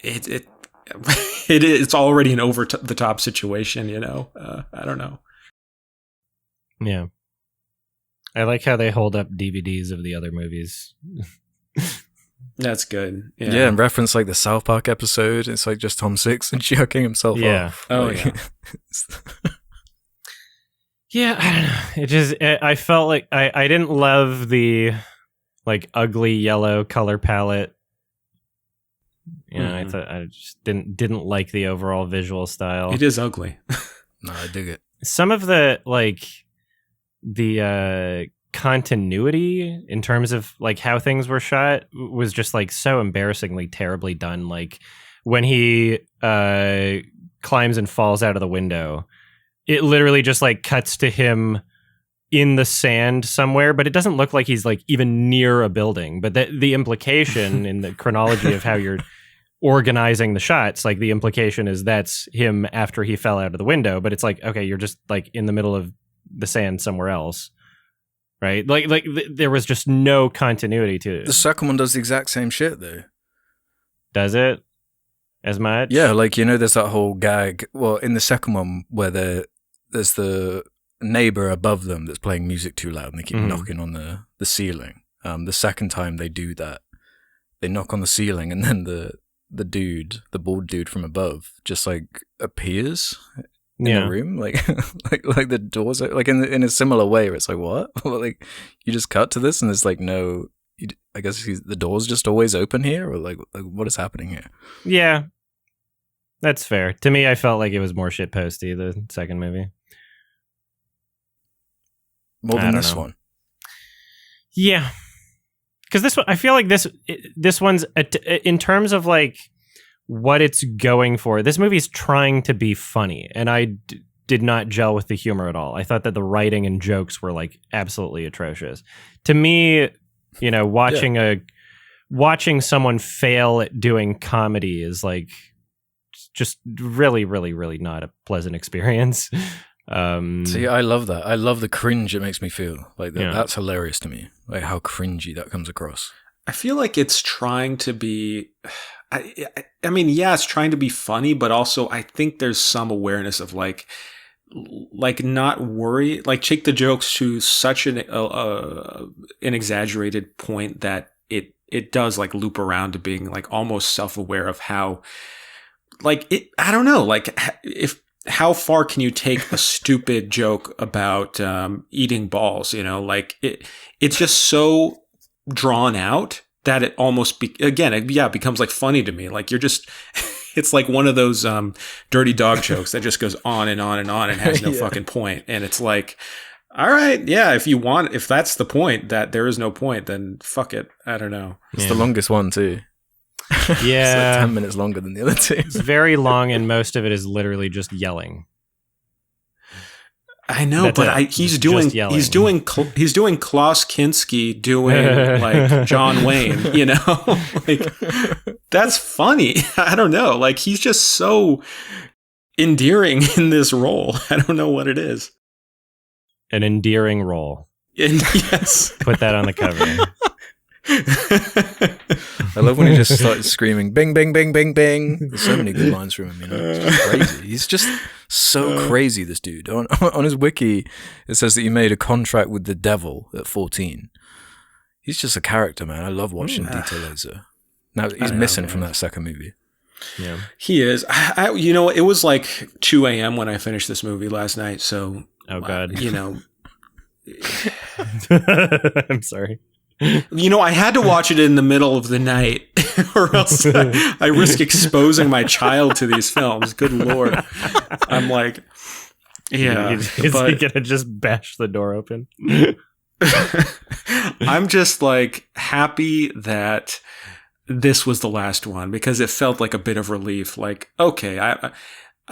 it's already an over the top situation, you know? I don't know. Yeah. I like how they hold up DVDs of the other movies. That's good. Yeah, and reference like the South Park episode. It's like just Tom Six and jerking himself off. Oh, like, yeah. I don't know. I felt like I didn't love the like ugly yellow color palette. You know, I thought I just didn't like the overall visual style. It is ugly. No, I dig it. Some of the like the continuity in terms of like how things were shot was just like so embarrassingly terribly done. Like when he climbs and falls out of the window, it literally just like cuts to him in the sand somewhere, but it doesn't look like he's like even near a building. But the implication in the chronology of how you're organizing the shots, like the implication is that's him after he fell out of the window, but it's like, okay, you're just like in the middle of the sand somewhere else, right? Like there was just no continuity to it. The second one does the exact same shit though. Does it as much? Yeah, like, you know, there's that whole gag, well, in the second one where there's the neighbor above them that's playing music too loud and they keep knocking on the ceiling. The second time they do that, they knock on the ceiling and then the bald dude from above just like appears in the room, like like the doors are, like in a similar way where it's like, what? Like you just cut to this and there's like no, I guess the door's just always open here, or like what is happening here? Yeah, that's fair. To me, I felt like it was more shitposty, the second movie. More than this one. Yeah. Because this one, I feel like this one's, in terms of like what it's going for, this movie's trying to be funny, and I did not gel with the humor at all. I thought that the writing and jokes were like absolutely atrocious. To me, you know, watching someone fail at doing comedy is like just really, really, really not a pleasant experience. See, I love that. I love the cringe it makes me feel. Like that's hilarious to me. Like how cringy that comes across. I feel like it's trying to be, I mean, yeah, it's trying to be funny, but also I think there's some awareness of like not worry, like take the jokes to such an exaggerated point that it does like loop around to being like almost self-aware of how, like it, I don't know, like how far can you take a stupid joke about eating balls? You know, like it's just so drawn out that it almost becomes like funny to me. Like you're just, it's like one of those dirty dog jokes that just goes on and on and on and has no fucking point. And it's like, all right, yeah, if that's the point, that there is no point, then fuck it. I don't know. It's the longest one too. Yeah. It's like 10 minutes longer than the other two. It's very long, and most of it is literally just yelling. I know, but he's doing Klaus Kinski doing like John Wayne, you know? Like that's funny. I don't know. Like he's just so endearing in this role. I don't know what it is. An endearing role. And yes. Put that on the cover. love when he just started screaming, bing, bing, bing, bing, bing. There's so many good lines from him, you know? It's just crazy. He's just so crazy, this dude. On his wiki, it says that he made a contract with the devil at 14. He's just a character, man. I love watching Dieter Laser. Now, he's missing from that second movie. Yeah, he is. You know, it was like 2 a.m. when I finished this movie last night. So, oh god, you know, I'm sorry. You know, I had to watch it in the middle of the night, or else I risk exposing my child to these films. Good Lord, I'm like, yeah, is he gonna just bash the door open? I'm just like happy that this was the last one, because it felt like a bit of relief. Like, okay, I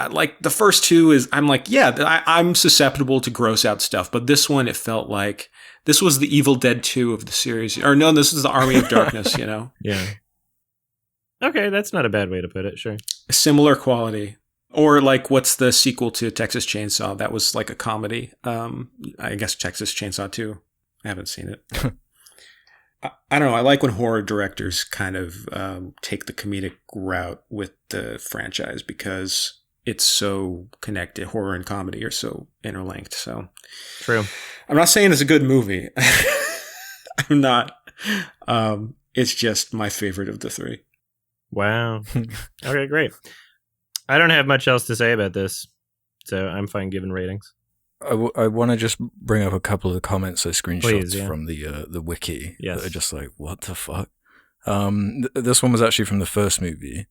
like the first two I'm like, yeah, I'm susceptible to gross out stuff. But this one, it felt like this was the Evil Dead 2 of the series. Or no, this is the Army of Darkness, you know? Yeah. Okay, that's not a bad way to put it, sure. Similar quality. Or like, what's the sequel to Texas Chainsaw? That was like a comedy. I guess Texas Chainsaw 2. I haven't seen it. I don't know. I like when horror directors kind of take the comedic route with the franchise, because it's so connected. Horror and comedy are so interlinked. So true. I'm not saying it's a good movie. I'm not. It's just my favorite of the three. Wow. Okay, great. I don't have much else to say about this, so I'm fine giving ratings. I want to just bring up a couple of the comments I screenshots yeah. from the wiki Yes. that are just like, what the fuck? This one was actually from the first movie,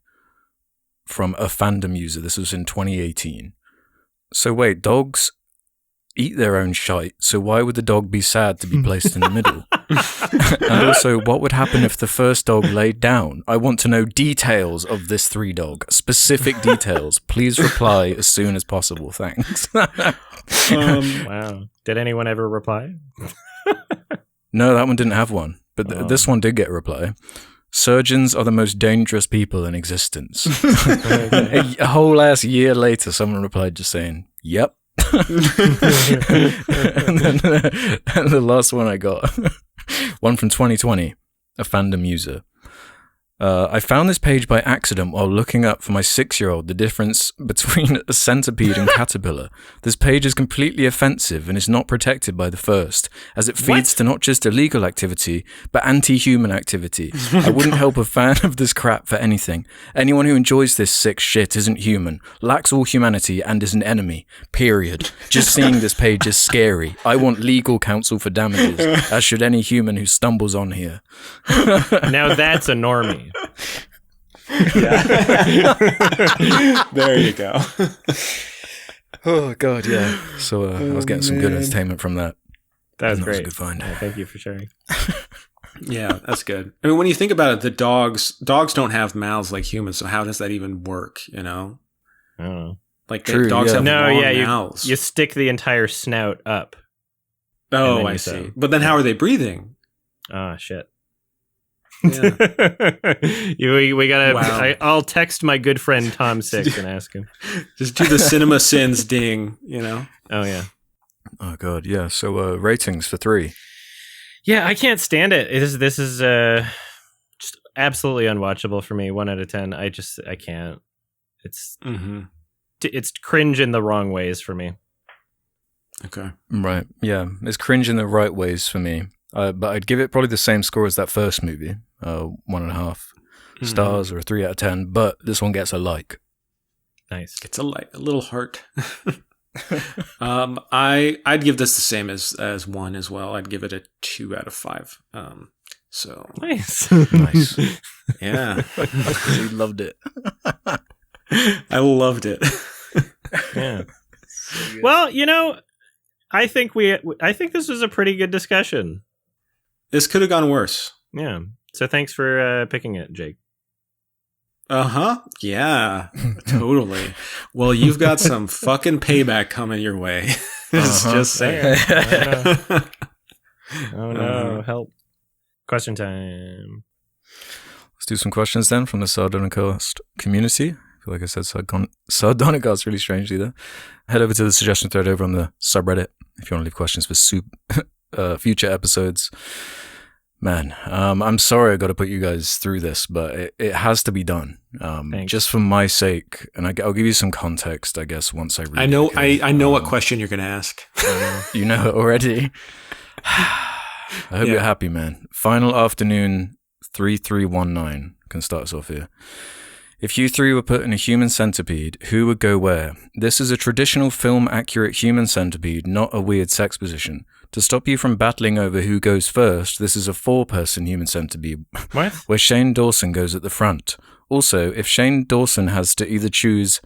from a fandom user. This was in 2018. So wait, dogs eat their own shite, so why would the dog be sad to be placed in the middle? And also, what would happen if the first dog laid down? I want to know details of this 3-dog. Specific details. Please reply as soon as possible. Thanks. Wow. Did anyone ever reply? No, that one didn't have one. But this one did get a reply. Surgeons are the most dangerous people in existence. a whole ass year later, someone replied just saying, yep. And the last one I got, one from 2020, a fandom user. I found this page by accident while looking up for my 6-year-old the difference between a centipede and caterpillar. This page is completely offensive and is not protected by the first, as it feeds to not just illegal activity, but anti-human activity. I wouldn't help a fan of this crap for anything. Anyone who enjoys this sick shit isn't human, lacks all humanity, and is an enemy. Period. Just seeing this page is scary. I want legal counsel for damages, as should any human who stumbles on here. Now that's a normie. Yeah. There you go. Oh god, yeah. So I was getting some good entertainment from that. That was great. Was a good find. Yeah, thank you for sharing. Yeah, that's good. I mean, when you think about it, the dogs don't have mouths like humans, so how does that even work? You know, I don't know. Like True, dogs have long mouths. You stick the entire snout up. Oh, I see. But then how are they breathing? Ah, shit. Yeah. we gotta. Wow. I'll text my good friend Tom Six and ask him. Just do the cinema sins ding. You know. Oh yeah. Oh god, yeah. So ratings for 3. Yeah, I can't stand it. This is just absolutely unwatchable for me. 1 out of 10. I can't. It's it's cringe in the wrong ways for me. Okay. Right. Yeah, it's cringe in the right ways for me. But I'd give it probably the same score as that first movie, 1.5 stars or a 3 out of 10. But this one gets a like. Nice. It's a little heart. I'd give this the same as 1 as well. I'd give it a 2 out of 5. So nice. Nice. Yeah. You loved it. I loved it. Yeah. Well, you know, I think this was a pretty good discussion. This could have gone worse. Yeah. So thanks for picking it, Jake. Uh-huh. Yeah. Totally. Well, you've got some fucking payback coming your way. Just saying. Oh no, help. Question time. Let's do some questions then from the Sardonicast community. I feel like I said Sardonicast really strangely there. Head over to the suggestion thread over on the subreddit if you want to leave questions for future episodes. Man, I'm sorry I got to put you guys through this, but it has to be done. Just for my sake, and I'll give you some context, I guess, once I read I know. it. Okay? I know what question you're going to ask. You know it already. I hope you're happy, man. Final afternoon 3319 can start us off here. If you three were put in a human centipede, who would go where? This is a traditional film-accurate human centipede, not a weird sex position. To stop you from battling over who goes first, this is a 4-person human centipede, What? where Shane Dawson goes at the front. Also, if Shane Dawson has to either choose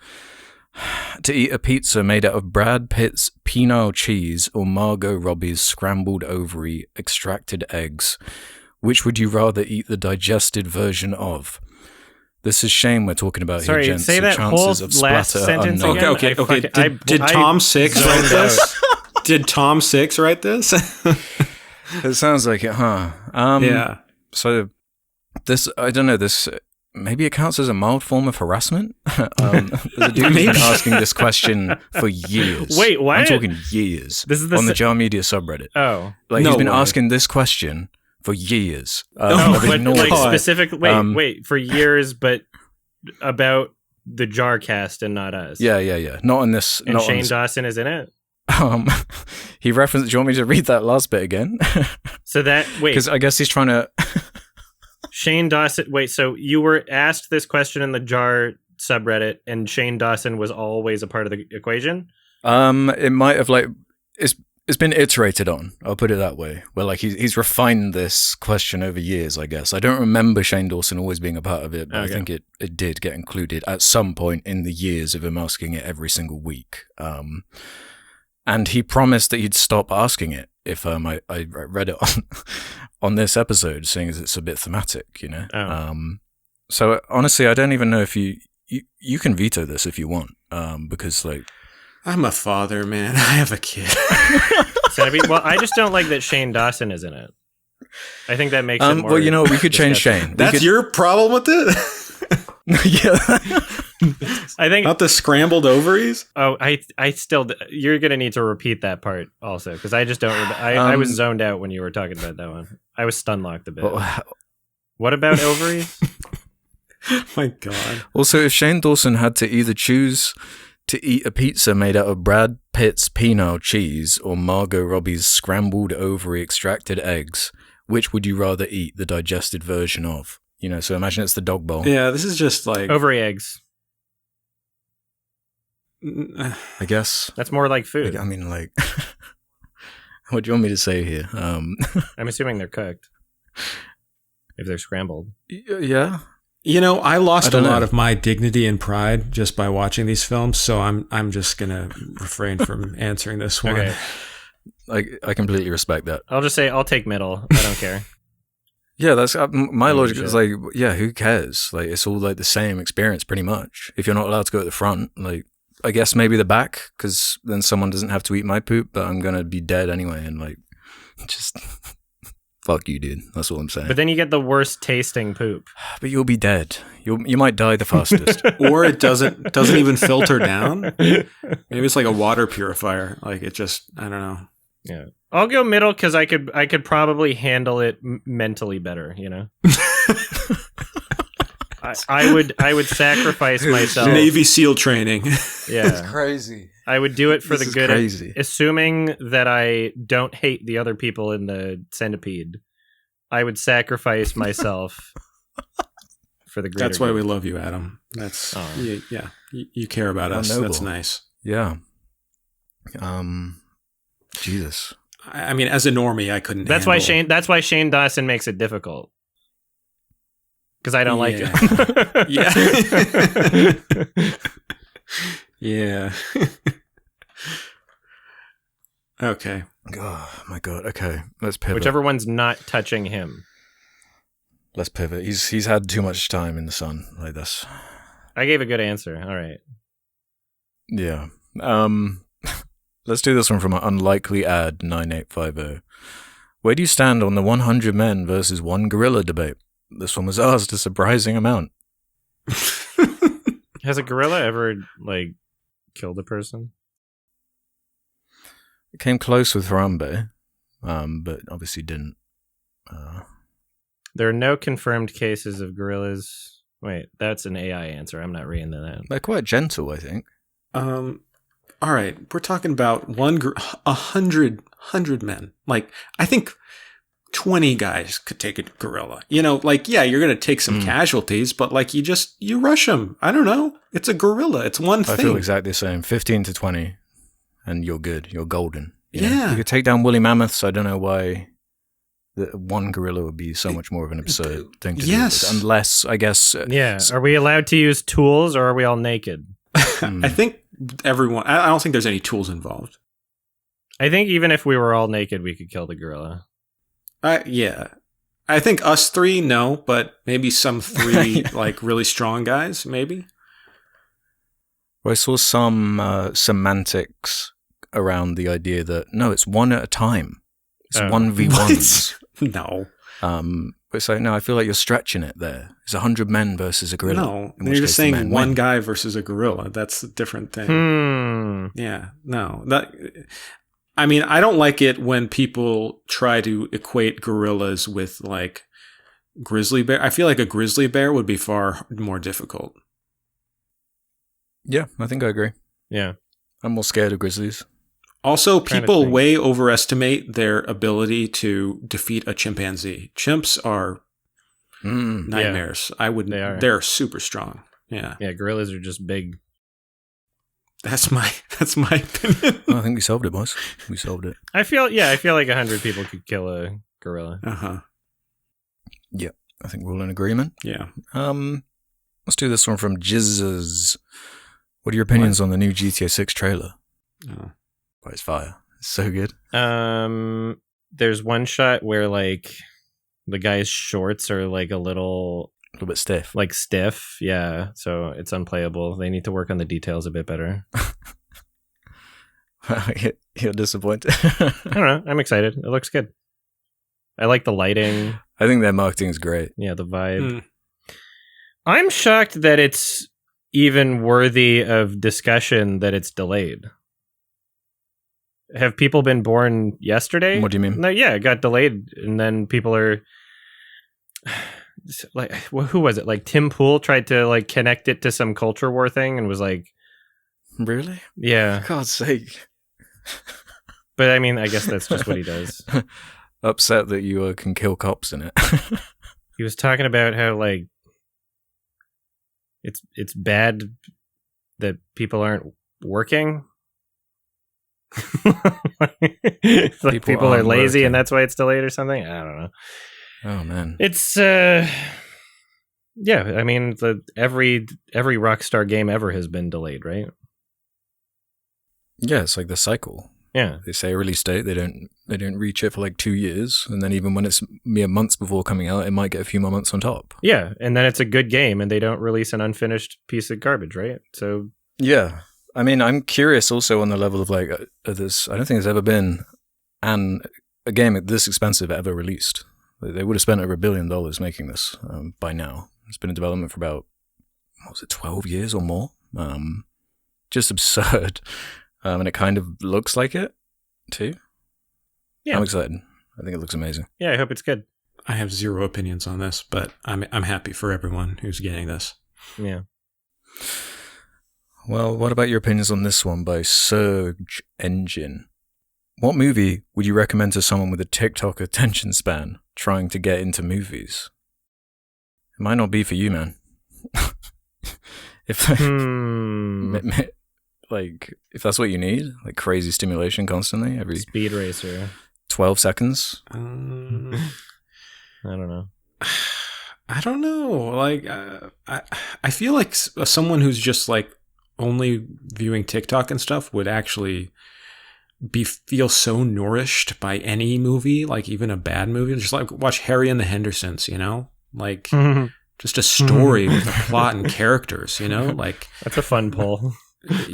to eat a pizza made out of Brad Pitt's penile cheese or Margot Robbie's scrambled ovary extracted eggs, which would you rather eat the digested version of? This is Shane we're talking about Sorry, here, gents. say so that whole chances of last splatter sentence unknown. again. Okay. Did Tom Six write this? Did Tom Six write this? It sounds like it, huh? Yeah. So this, I don't know, this, maybe it counts as a mild form of harassment? There's a dude who's been asking this question for years. Wait, what? I'm talking years. This is the on the Jar Media subreddit. Oh. Like, No he's been way. asking this question for years. No, I've but ignored like it. specifically, wait, for years, but about the Jar cast and not us. Yeah. Not on this. And not on Shane this. Dawson is in it. He referenced. Do you want me to read that last bit again? So that Because I guess he's trying to. Shane Dawson. Wait, so you were asked this question in the Jar subreddit, and Shane Dawson was always a part of the equation? It might have it's been iterated on. I'll put it that way. Where like he's refined this question over years. I guess I don't remember Shane Dawson always being a part of it, but Okay. I think it did get included at some point in the years of him asking it every single week. And he promised that he'd stop asking it if I read it on this episode, seeing as it's a bit thematic, you know. Oh. So honestly, I don't even know if you can veto this if you want, because like. I'm a father, man. I have a kid. Centipede? Well, I just don't like that Shane Dawson is in it. I think that makes it more. Well, you know, we could change disgusting. Shane. That's your problem with it? Yeah. I think. Not the scrambled ovaries? Oh, I still. You're gonna need to repeat that part also because I just don't. I was zoned out when you were talking about that one. I was stun locked a bit. What about ovaries? My God. Also, if Shane Dawson had to either choose to eat a pizza made out of Brad Pitt's penile cheese or Margot Robbie's scrambled ovary extracted eggs, which would you rather eat the digested version of? You know, so imagine it's the dog bowl. Yeah, this is just like... Ovary eggs. I guess. That's more like food. I mean, like, what do you want me to say here? I'm assuming they're cooked. If they're scrambled. Yeah. You know, I lost a don't lot know. of my dignity and pride just by watching these films, so I'm just gonna refrain from answering this one. Okay. I completely respect that. I'll just say I'll take middle. I don't care. Yeah, that's my Holy logic shit. is like, yeah, who cares? Like, it's all like the same experience pretty much. If you're not allowed to go at the front, like, I guess maybe the back, because then someone doesn't have to eat my poop, but I'm gonna be dead anyway, and like, just fuck you, dude. That's all I'm saying. But then you get the worst tasting poop. But you'll be dead. You might die the fastest. Or it doesn't even filter down. Maybe it's like a water purifier. Like it just, I don't know. Yeah. I'll go middle because I could probably handle it mentally better, you know? I would sacrifice myself. Navy SEAL training. Yeah. crazy. I would do it for This the is good. crazy. Assuming that I don't hate the other people in the Centipede, I would sacrifice myself for the greater That's why good. we love you, Adam. That's yeah. You care about us. noble. That's nice. Yeah. Jesus. I mean, as a normie, I couldn't. That's why Shane Dawson makes it difficult. Because I don't like it. Yeah. Okay. Oh my god. Okay, let's pivot. Whichever one's not touching him. Let's pivot. He's had too much time in the sun like this. I gave a good answer. All right. Yeah. Let's do this one from an unlikely ad 9850. Where do you stand on the 100 men versus 1 gorilla debate? This one was asked a surprising amount. Has a gorilla ever like killed a person? It came close with Harambe, but obviously didn't. There are no confirmed cases of gorillas. Wait, that's an AI answer. I'm not reading that. They're quite gentle, I think. All right, we're talking about 100 men. Like, I think 20 guys could take a gorilla. You know, like, yeah, you're going to take some casualties, but like you rush them. I don't know. It's a gorilla. It's one thing. I feel exactly the same. 15 to 20 and you're good. You're golden. You know? Yeah. You could take down woolly mammoths. I don't know why one gorilla would be so much more of an absurd thing to do. Unless, I guess... Are we allowed to use tools or are we all naked? I think everyone... I don't think there's any tools involved. I think even if we were all naked, we could kill the gorilla. Yeah. I think us three, no, but maybe some three, like, really strong guys, maybe. Well, I saw some semantics around the idea that, no, it's one at a time. It's 1v1s. No. It's like, no, I feel like you're stretching it there. It's 100 men versus a gorilla. No, you're just saying one guy versus a gorilla. That's a different thing. Yeah, no. I mean, I don't like it when people try to equate gorillas with, like, grizzly bear. I feel like a grizzly bear would be far more difficult. Yeah, I think I agree. Yeah. I'm more scared of grizzlies. Also, people way overestimate their ability to defeat a chimpanzee. Chimps are nightmares. Yeah. They're super strong. Yeah. Yeah, gorillas are just big. That's my opinion. I think we solved it, boys. We solved it. I feel like 100 people could kill a gorilla. Yeah, I think we're all in agreement. Yeah. Let's do this one from Jizzes. What are your opinions on the new GTA 6 trailer? Oh. Oh, it's fire. It's so good. There's one shot where, like, the guy's shorts are, like, a little bit stiff. Like, stiff, yeah. So it's unplayable. They need to work on the details a bit better. You're disappointed. I don't know. I'm excited. It looks good. I like the lighting. I think their marketing is great. Yeah, the vibe. I'm shocked that it's even worthy of discussion that it's delayed. Have people been born yesterday? What do you mean? No, yeah, it got delayed, and then people are like, who was it? Like Tim Pool tried to like connect it to some culture war thing, and was like, "Really? Yeah, for God's sake!" But I mean, I guess that's just what he does. Upset that you can kill cops in it. He was talking about how like it's bad that people aren't working. Like people are lazy working. And that's why it's delayed or something. I don't know. Oh man, it's yeah. I mean, every Rockstar game ever has been delayed, right? Yeah, it's like the cycle. Yeah, they say a release date, they don't reach it for like 2 years, and then even when it's mere months before coming out, it might get a few more months on top. Yeah, and then it's a good game, and they don't release an unfinished piece of garbage, right? So yeah. I mean, I'm curious also on the level of like this. I don't think there's ever been a game this expensive ever released. They would have spent over $1 billion making this by now. It's been in development for about 12 years or more. Just absurd, and it kind of looks like it too. Yeah, I'm excited. I think it looks amazing. Yeah, I hope it's good. I have zero opinions on this, but I'm happy for everyone who's getting this. Yeah. Well, what about your opinions on this one by Surge Engine? What movie would you recommend to someone with a TikTok attention span trying to get into movies? It might not be for you, man. If if that's what you need, like crazy stimulation constantly every Speed Racer, 12 seconds. I don't know. I don't know. Like, I feel like someone who's just like only viewing TikTok and stuff would actually feel so nourished by any movie, like even a bad movie. Just like watch Harry and the Hendersons, you know, like just a story with a plot and characters, you know, like that's a fun poll.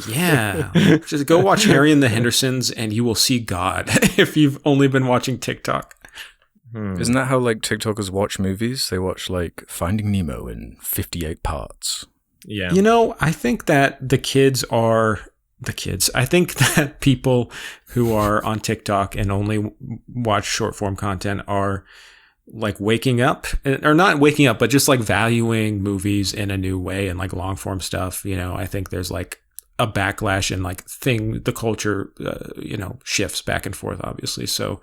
Yeah, just go watch Harry and the Hendersons, and you will see God if you've only been watching TikTok. Isn't that how like TikTokers watch movies? They watch like Finding Nemo in 58 parts. Yeah. You know, I think that the kids are the kids. I think that people who are on TikTok and only watch short form content are like waking up, or not waking up, but just like valuing movies in a new way and like long form stuff. You know, I think there's like a backlash and like the culture, shifts back and forth, obviously. So,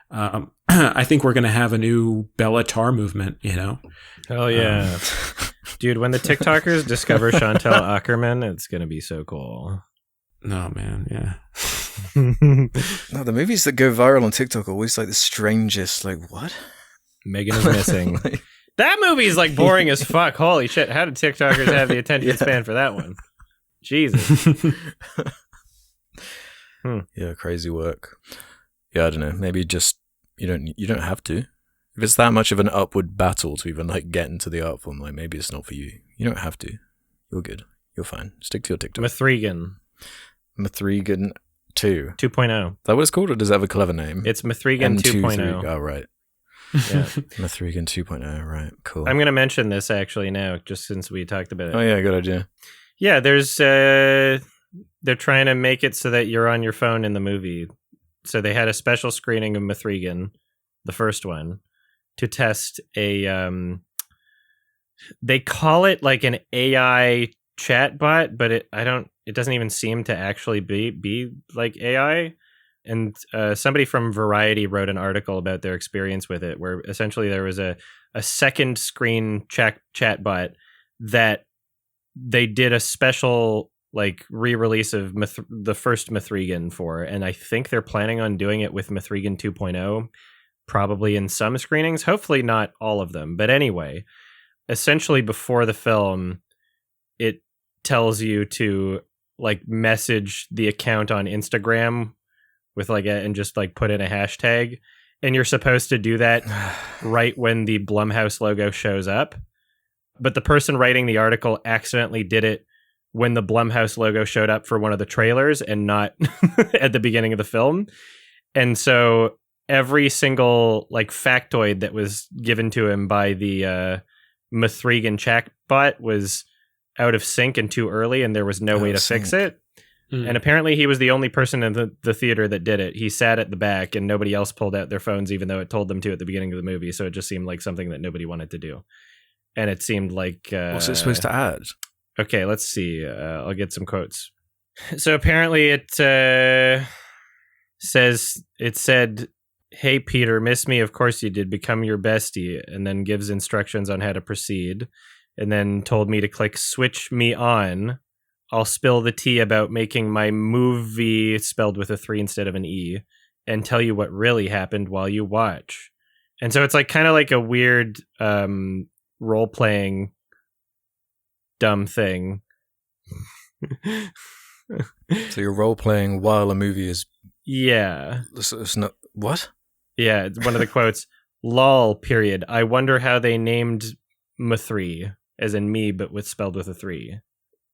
I think we're going to have a new Bella Tarr movement, you know? Hell yeah. Dude, when the TikTokers discover Chantal Ackerman, it's going to be so cool. No, man. Yeah. No, the movies that go viral on TikTok are always like the strangest. Like, what? Megan is missing. That movie's like boring as fuck. Holy shit. How did TikTokers have the attention span for that one? Jesus. Yeah, crazy work. Yeah, I don't know. Maybe just you don't have to. If it's that much of an upward battle to even like get into the art form, like maybe it's not for you. You don't have to. You're good. You're fine. Stick to your TikTok. Mithrigan 2. 2.0. Is that what it's called, or does it have a clever name? It's Mithrigan 2.0. Oh, right. Yeah. Mithrigan 2.0. Right. Cool. I'm going to mention this actually now, just since we talked about it. Oh yeah, good idea. Yeah, there's they're trying to make it so that you're on your phone in the movie. So they had a special screening of Mithrigan, the first one, to test a they call it like an AI chatbot, but it doesn't even seem to actually be like AI. And somebody from Variety wrote an article about their experience with it, where essentially there was a second screen chatbot that they did a special like re-release of the first Mithrigan for, and I think they're planning on doing it with Mithrigan 2.0, probably in some screenings, hopefully not all of them. But anyway, essentially before the film, it tells you to like message the account on Instagram with like and just like put in a hashtag, and you're supposed to do that right when the Blumhouse logo shows up. But the person writing the article accidentally did it when the Blumhouse logo showed up for one of the trailers and not at the beginning of the film. And so every single like factoid that was given to him by the Mithrigan chatbot was out of sync and too early, and there was no way to fix it. And apparently he was the only person in the theater that did it. He sat at the back and nobody else pulled out their phones, even though it told them to at the beginning of the movie. So it just seemed like something that nobody wanted to do. And it seemed like... what's it supposed to add? Okay, let's see. I'll get some quotes. So apparently it said, "Hey, Peter, miss me? Of course you did. Become your bestie." And then gives instructions on how to proceed. And then told me to click switch me on. I'll spill the tea about making my movie spelled with a 3 instead of an E and tell you what really happened while you watch. And so it's like kind of like a weird role-playing dumb thing. So you're role-playing while a movie is... Yeah. It's not... What? Yeah, it's one of the quotes. "Lol, period. I wonder how they named Mithri, as in me, but spelled with a 3.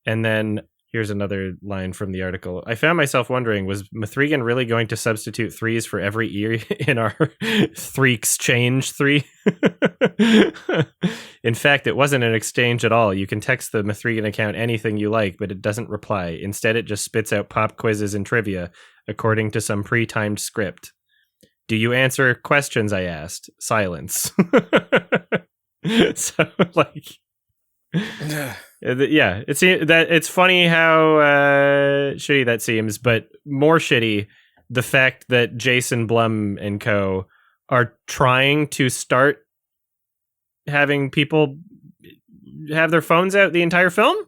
And then here's another line from the article. "I found myself wondering, was Mithrigan really going to substitute 3s for every E in our 3exchange 3? In fact, it wasn't an exchange at all. You can text the Mithrigan account anything you like, but it doesn't reply. Instead, it just spits out pop quizzes and trivia according to some pre-timed script. Do you answer questions, I asked. Silence." So, like... Yeah, it's funny how shitty that seems, but more shitty the fact that Jason Blum and co are trying to start having people have their phones out the entire film.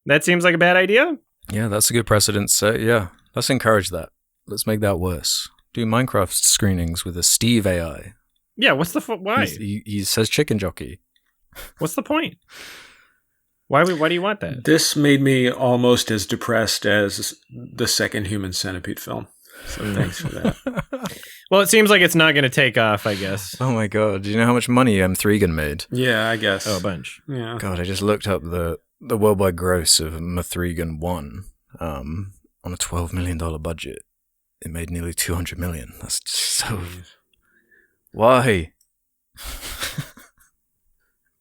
That seems like a bad idea. Yeah, that's a good precedent. So yeah, let's encourage that. Let's make that worse. Do Minecraft screenings with a Steve AI. Yeah, what's the why? He says chicken jockey. What's the point? Why do you want that? This made me almost as depressed as the second Human Centipede film. So thanks for that. Well, it seems like it's not going to take off, I guess. Oh my god, do you know how much money Mithrigan made? Yeah, I guess. Oh, a bunch. Yeah. God, I just looked up the worldwide gross of Mithrigan 1 on a $12 million budget. It made nearly $200 million. That's just so... Why?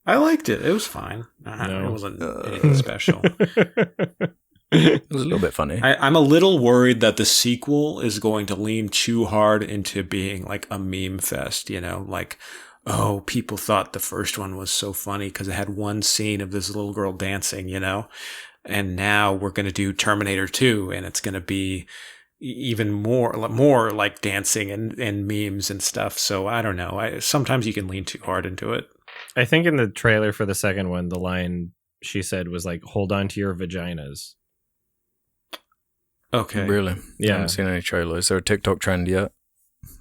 I liked it. It was fine. No. It wasn't anything special. It was a little bit funny. I'm a little worried that the sequel is going to lean too hard into being like a meme fest, you know, like, oh, people thought the first one was so funny because it had one scene of this little girl dancing, you know, and now we're going to do Terminator 2 and it's going to be even more like dancing and memes and stuff. So I don't know. Sometimes you can lean too hard into it. I think in the trailer for the second one, the line she said was like, hold on to your vaginas. Okay. Really? Yeah. I haven't seen any trailer. Is there a TikTok trend yet?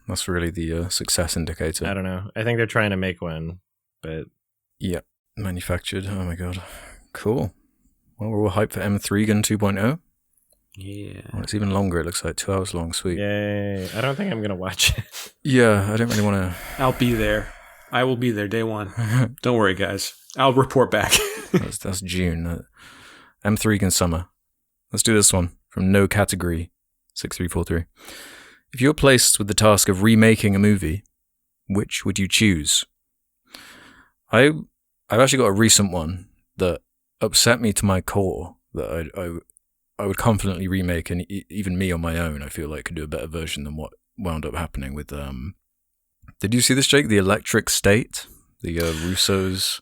That's really the success indicator. I don't know. I think they're trying to make one, but... Yeah. Manufactured. Oh my god. Cool. Well, we're all hyped for M3 Gun 2.0. Yeah. Oh, it's even longer. It looks like 2 hours long. Sweet. Yay. I don't think I'm going to watch it. Yeah, I don't really want to... I'll be there. I will be there day one. Don't worry, guys. I'll report back. that's June. M3 Gun Summer. Let's do this one. From No Category 6343. If you're placed with the task of remaking a movie, which would you choose? I've actually got a recent one that upset me to my core that I would confidently remake, and even me on my own, I feel like could do a better version than what wound up happening with. Did you see this, Jake? The Electric State, the Russo's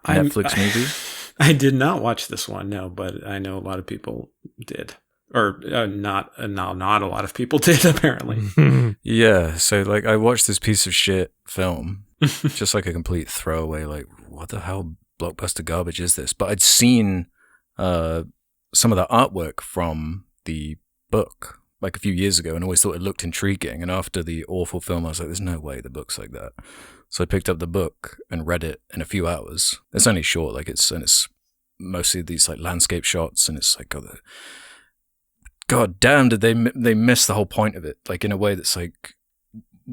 Netflix movie. I did not watch this one, no, but I know a lot of people did. Or not a lot of people did, apparently. Yeah, so like I watched this piece of shit film, just like a complete throwaway, like, what the hell blockbuster garbage is this? But I'd seen some of the artwork from the book like a few years ago and always thought it looked intriguing. And after the awful film, I was like, there's no way the book's like that. So I picked up the book and read it in a few hours. It's only short, like it's mostly these like landscape shots, and it's like, God damn, did they miss the whole point of it? Like in a way that's like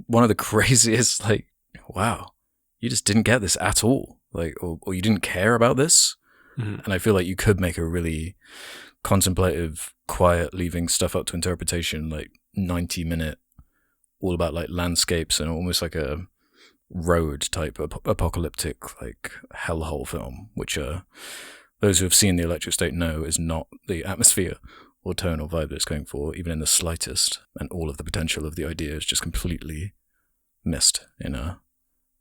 one of the craziest, like, wow, you just didn't get this at all. Like, or you didn't care about this. Mm-hmm. And I feel like you could make a really contemplative, quiet, leaving stuff up to interpretation, like 90-minute, all about like landscapes and almost like a road type apocalyptic, like hellhole film, which those who have seen The Electric State know is not the atmosphere or tone or vibe that it's going for, even in the slightest, and all of the potential of the idea is just completely missed in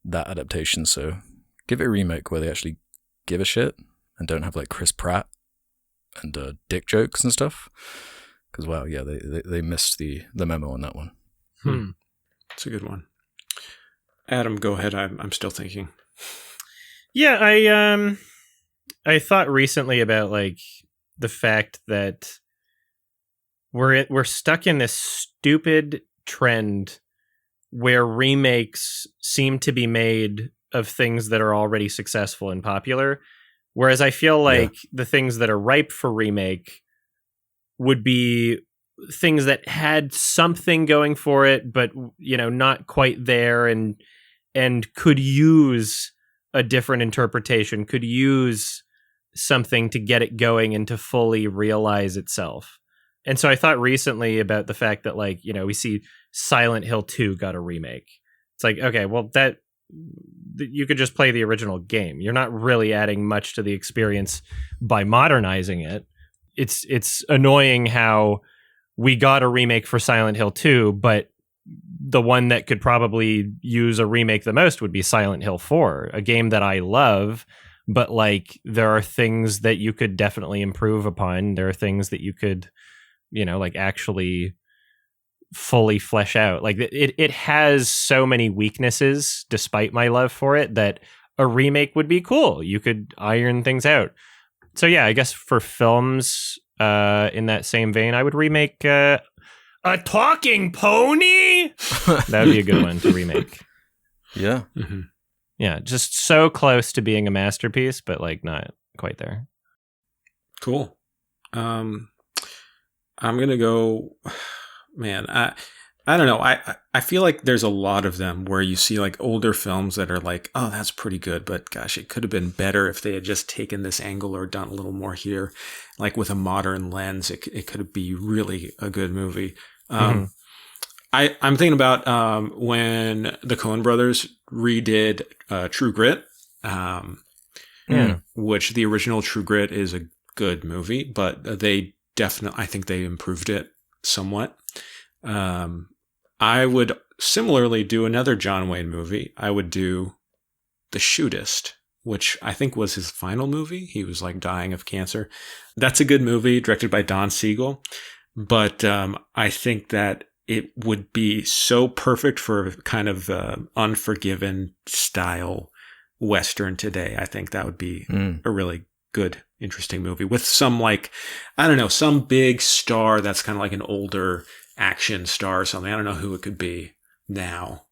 that adaptation. So give it a remake where they actually give a shit and don't have like Chris Pratt and dick jokes and stuff. Because wow, yeah, they missed the memo on that one. It's a good one. Adam, go ahead. I'm still thinking. Yeah, I thought recently about like the fact that we're stuck in this stupid trend where remakes seem to be made of things that are already successful and popular, whereas I feel like the things that are ripe for remake would be things that had something going for it, but not quite there, and could use a different interpretation, could use something to get it going and to fully realize itself. And so I thought recently about the fact that, like, we see Silent Hill 2 got a remake. It's like, okay, well, that you could just play the original game. You're not really adding much to the experience by modernizing it. It's annoying how we got a remake for Silent Hill 2, but the one that could probably use a remake the most would be Silent Hill 4, a game that I love, but like there are things that you could definitely improve upon. There are things that you could, like actually fully flesh out. Like it has so many weaknesses despite my love for it that a remake would be cool. You could iron things out. So yeah, I guess for films in that same vein, I would remake A Talking Pony. That would be a good one to remake. Yeah. Mm-hmm. Yeah, just so close to being a masterpiece, but like not quite there. Cool. I'm gonna go. Man, I don't know. I feel like there's a lot of them where you see like older films that are like, oh, that's pretty good, but gosh, it could have been better if they had just taken this angle or done a little more here. Like with a modern lens, it could be really a good movie. I'm thinking about when the Coen brothers redid True Grit, which the original True Grit is a good movie, but they I think they improved it somewhat. I would similarly do another John Wayne movie. I would do The Shootist, which I think was his final movie. He was like dying of cancer. That's a good movie, directed by Don Siegel. But I think that it would be so perfect for kind of Unforgiven style Western today. I think that would be a really good, interesting movie with some like, I don't know, some big star that's kind of like an older action star or something. I don't know who it could be now.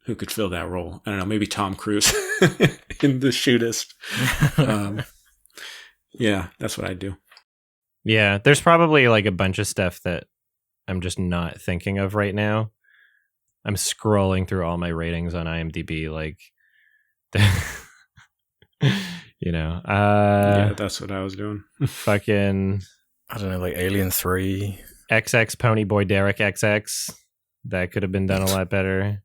Who could fill that role? I don't know, maybe Tom Cruise in The Shootist. Yeah, that's what I'd do. Yeah, there's probably like a bunch of stuff that I'm just not thinking of right now. I'm scrolling through all my ratings on IMDb, like, you know. Yeah, that's what I was doing. Fucking, I don't know, like Alien 3. XX Ponyboy Derek XX. That could have been done a lot better.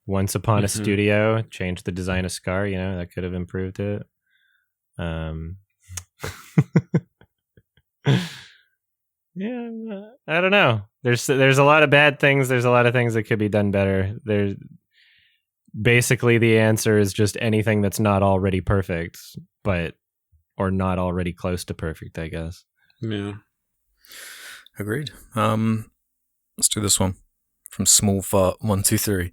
Once Upon a Studio, changed the design of Scar, you know, that could have improved it. Yeah, I don't know. There's a lot of bad things. There's a lot of things that could be done better. There's basically the answer is just anything that's not already perfect, or not already close to perfect, I guess. Yeah. Agreed. Let's do this one from Small Fart 123.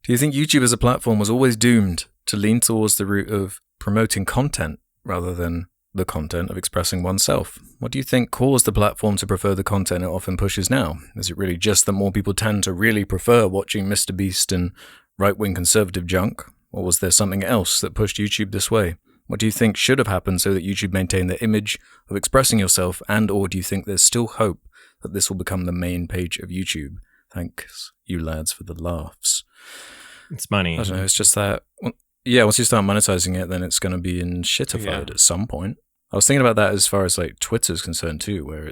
Do you think YouTube as a platform was always doomed to lean towards the route of promoting content rather than the content of expressing oneself? What do you think caused the platform to prefer the content it often pushes now? Is it really just that more people tend to really prefer watching Mr. Beast and right-wing conservative junk? Or was there something else that pushed YouTube this way? What do you think should have happened so that YouTube maintained the image of expressing yourself, and or do you think there's still hope that this will become the main page of YouTube? Thanks, you lads, for the laughs. It's money. I don't know, it's just that, yeah, once you start monetizing it, then it's going to be in shitified at some point. I was thinking about that as far as like Twitter's concerned too, where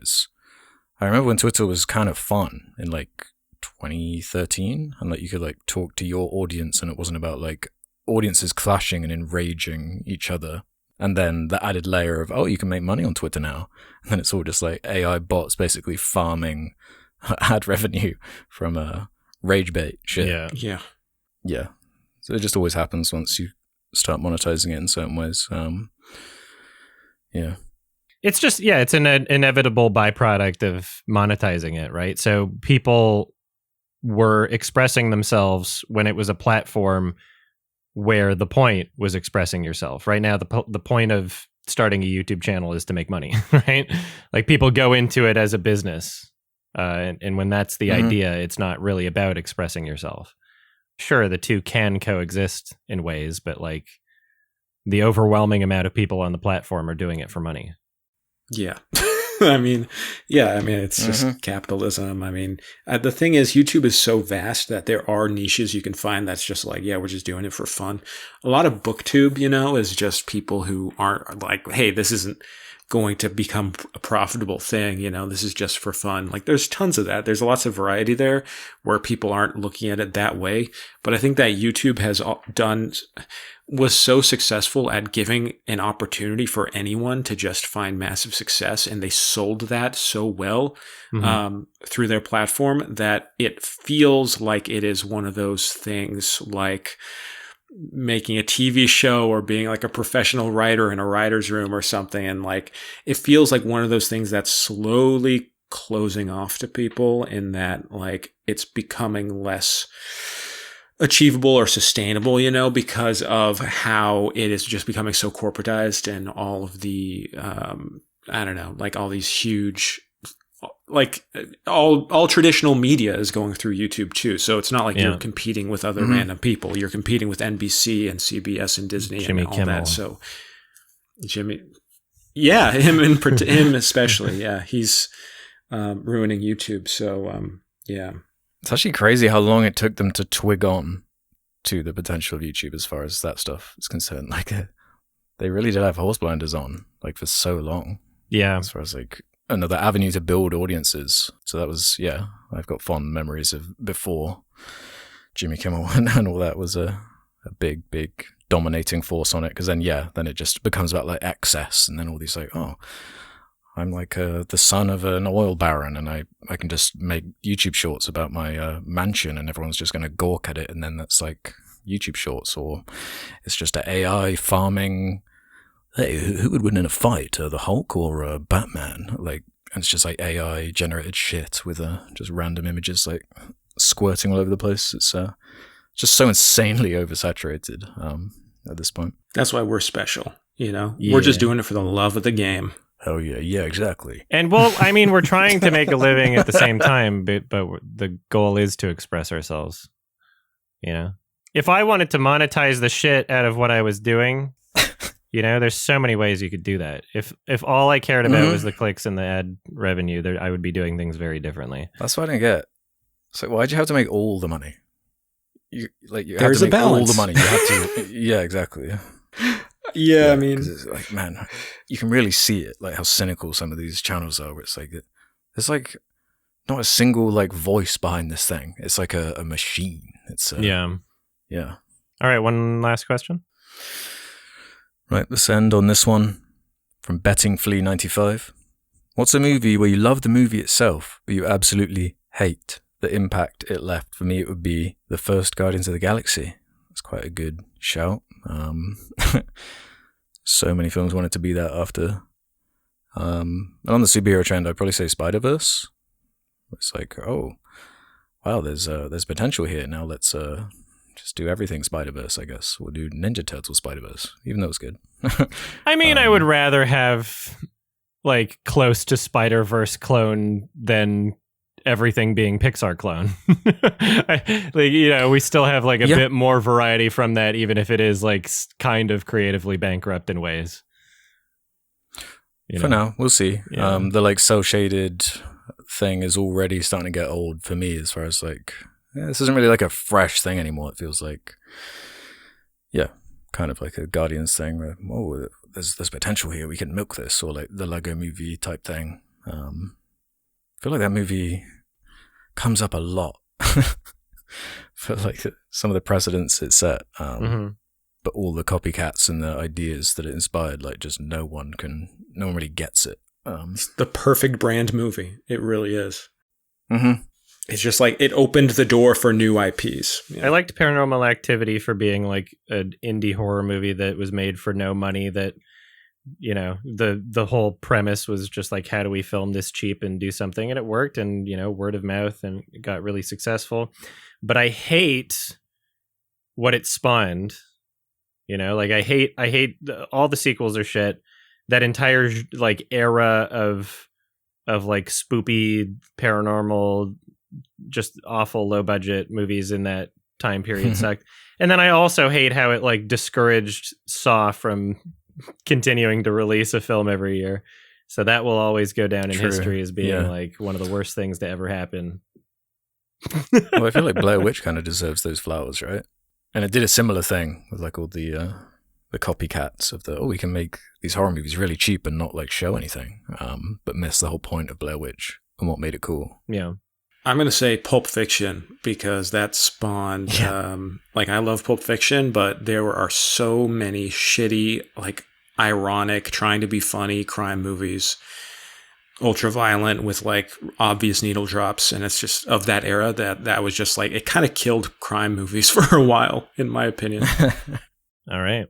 I remember when Twitter was kind of fun in like 2013, and like you could like talk to your audience and it wasn't about like audiences clashing and enraging each other. And then the added layer of, oh, you can make money on Twitter now. And then it's all just like AI bots basically farming ad revenue from rage bait shit. Yeah. Yeah. Yeah. So it just always happens once you start monetizing it in certain ways. Yeah. It's just, yeah, it's an inevitable byproduct of monetizing it, right? So people were expressing themselves when it was a platform where the point was expressing yourself. Right now, the point of starting a YouTube channel is to make money, right? Like people go into it as a business. And when that's the idea, it's not really about expressing yourself. Sure, the two can coexist in ways, but like the overwhelming amount of people on the platform are doing it for money. Yeah. It's just capitalism. I mean, the thing is, YouTube is so vast that there are niches you can find that's just like, yeah, we're just doing it for fun. A lot of BookTube, is just people who aren't like, hey, this isn't going to become a profitable thing. This is just for fun. Like there's tons of that. There's lots of variety there where people aren't looking at it that way. But I think that YouTube was so successful at giving an opportunity for anyone to just find massive success. And they sold that so well through their platform that it feels like it is one of those things like making a TV show or being like a professional writer in a writer's room or something. And like, it feels like one of those things that's slowly closing off to people in that like it's becoming less achievable or sustainable, because of how it is just becoming so corporatized and all of the, like all these huge, like all traditional media is going through YouTube too. So it's not like you're competing with other random people. You're competing with NBC and CBS and Disney Jimmy and all Kimmel. that. So Jimmy, yeah, him especially. Yeah. He's, ruining YouTube. So, yeah. It's actually crazy how long it took them to twig on to the potential of YouTube as far as that stuff is concerned. Like, they really did have horse blinders on, like, for so long. Yeah. As far as, like, another avenue to build audiences. So that was, yeah, I've got fond memories of before Jimmy Kimmel and all that was a big dominating force on it. Because then, then it just becomes about, like, access. And then all these, like, oh, I'm like the son of an oil baron, and I can just make YouTube shorts about my mansion, and everyone's just going to gawk at it, and then that's like YouTube shorts. Or it's just an AI farming, hey, who would win in a fight, the Hulk or Batman? Like, and it's just like AI generated shit with just random images like squirting all over the place. It's just so insanely oversaturated at this point. That's why we're special, you know? Yeah. We're just doing it for the love of the game. Oh, yeah, exactly. And well, I mean, we're trying to make a living at the same time, but the goal is to express ourselves. You know, if I wanted to monetize the shit out of what I was doing, you know, there's so many ways you could do that. If all I cared about was the clicks and the ad revenue, I would be doing things very differently. That's what I didn't get. So why'd you have to make all the money? You There's have to a make balance. all the money. You have to. Yeah, exactly. Yeah, I mean, 'cause it's like, man, you can really see it, like how cynical some of these channels are. Where it's like there's like not a single like voice behind this thing. It's like a machine. It's Yeah. All right, one last question. Right, let's end on this one from BettingFlea95. What's a movie where you love the movie itself, but you absolutely hate the impact it left? For me, it would be the first Guardians of the Galaxy. That's quite a good shout. So many films wanted to be that after. And on the superhero trend, I'd probably say Spider-Verse. It's like, oh, wow, there's potential here. Now let's just do everything Spider-Verse, I guess. We'll do Ninja Turtles Spider-Verse, even though it's good. I mean, I would rather have like close to Spider-Verse clone than everything being Pixar clone. Like, you know, we still have like a bit more variety from that, even if it is like kind of creatively bankrupt in ways. For now, we'll see. Yeah. The like cel-shaded thing is already starting to get old for me, as far as like, this isn't really like a fresh thing anymore. It feels like, kind of like a Guardians thing where, oh, there's potential here. We can milk this, or like the Lego movie type thing. I feel like that movie comes up a lot for like some of the precedents it set. But all the copycats and the ideas that it inspired, like just no one really gets it. it's the perfect brand movie. It really is. Mm-hmm. It's just like it opened the door for new IPs. I liked Paranormal Activity for being like an indie horror movie that was made for no money, that, you know, the whole premise was just like, how do we film this cheap and do something? And it worked, and, you know, word of mouth, and it got really successful. But I hate what it spawned. You know, like I hate all the sequels are shit. That entire like era of like spoopy paranormal, just awful low budget movies in that time period sucked. And then I also hate how it like discouraged Saw from continuing to release a film every year. So that will always go down in history as being like one of the worst things to ever happen. Well, I feel like Blair Witch kind of deserves those flowers, right? And it did a similar thing with like all the copycats of we can make these horror movies really cheap and not like show anything, but miss the whole point of Blair Witch and what made it cool. Yeah. I'm going to say Pulp Fiction, because that spawned, like I love Pulp Fiction, but there are so many shitty, like ironic, trying to be funny crime movies, ultra violent with like obvious needle drops. And it's just of that era that was just like, it kind of killed crime movies for a while, in my opinion. All right.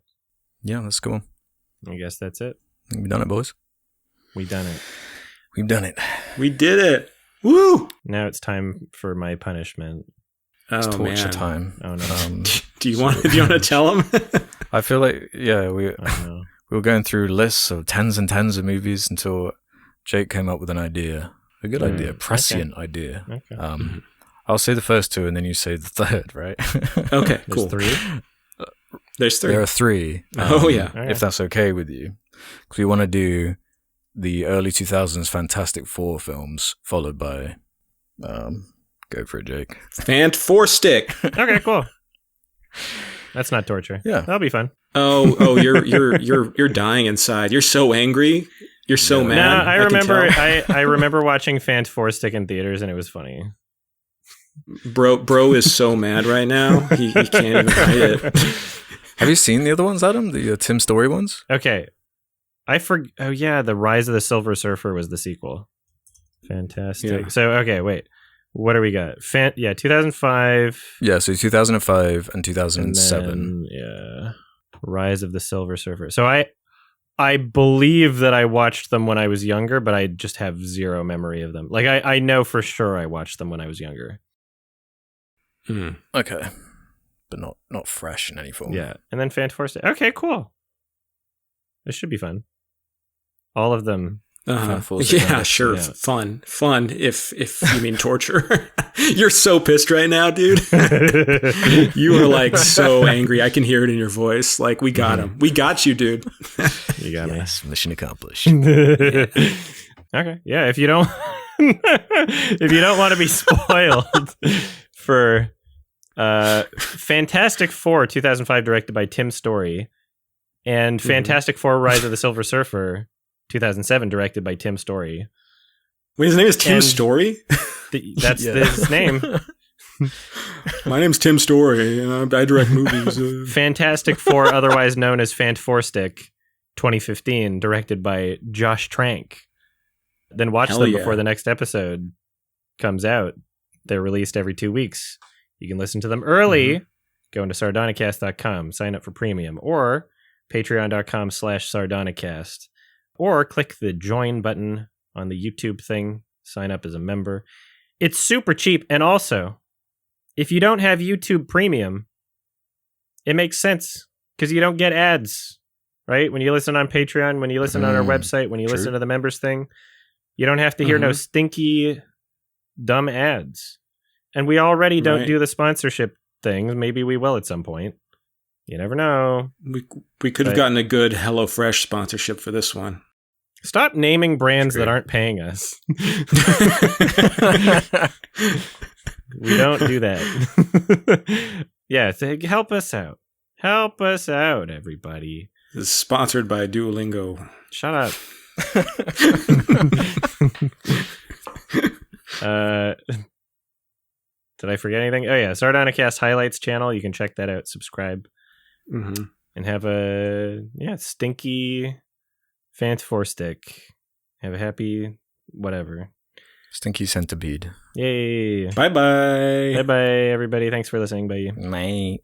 Yeah, that's cool. I guess that's it. We've done it, boys. We've done it. We've done it. We did it. Woo! Now it's time for my punishment. It's Oh, torture man. time. Oh no. Do you want to tell them? I feel like, we Oh, were going through lists of tens and tens of movies until Jake came up with an idea. A good idea. Prescient idea. Okay. I'll say the first two and then you say the third, right? Okay, There's cool. 3. There's 3. There are 3. Oh, yeah. All right. If that's okay with you. Because we want to do the early 2000s Fantastic Four films, followed by, go for it, Jake. Fant 4 stick. Okay, cool. That's not torture. Yeah. That'll be fun. Oh, you're dying inside. You're so angry. You're so No, mad. No, I can remember tell. I remember watching Fant 4 Stick in theaters, and it was funny. Bro is so mad right now. He can't even hide it. Have you seen the other ones, Adam? The Tim Story ones? Okay. Oh yeah, The Rise of the Silver Surfer was the sequel. Fantastic. Yeah. So okay, wait. What do we got? 2005. Yeah, so 2005 and 2007. And then, yeah. Rise of the Silver Surfer. So I believe that I watched them when I was younger, but I just have zero memory of them. Like I know for sure I watched them when I was younger. Okay. But not fresh in any form. Yeah. And then Fantastic. Okay, cool. This should be fun. All of them. Yeah, sure. Yeah. Fun. If you mean torture. You're so pissed right now, dude. You are like so angry. I can hear it in your voice. Like, we got him. We got you, dude. You got me. Yes, mission accomplished. Okay. Yeah, if you don't want to be spoiled for Fantastic Four 2005 directed by Tim Story and Fantastic Four Rise of the Silver Surfer 2007 directed by Tim Story. Wait, his name is Tim Story? That's his name. My name's Tim Story, and I direct movies. Fantastic Four, otherwise known as Fant4stick 2015, directed by Josh Trank. Then watch them before the next episode comes out. They're released every 2 weeks. You can listen to them early. Go into sardonicast.com, sign up for premium, or patreon.com/sardonicast. Or click the join button on the YouTube thing, sign up as a member. It's super cheap. And also, if you don't have YouTube Premium, it makes sense because you don't get ads, right? When you listen on Patreon, when you listen on our website, when you listen to the members thing, you don't have to hear no stinky, dumb ads. And we already don't do the sponsorship things. Maybe we will at some point. You never know. We could have gotten a good HelloFresh sponsorship for this one. Stop naming brands that aren't paying us. We don't do that. Yeah, so help us out. Help us out, everybody. This is sponsored by Duolingo. Shut up. Did I forget anything? Oh yeah, Sardonicast Highlights channel. You can check that out. Subscribe. And have a stinky Fant4stick. Have a happy whatever. Stinky Centipede. Yay. Bye-bye. Bye-bye, everybody. Thanks for listening. Bye. Bye.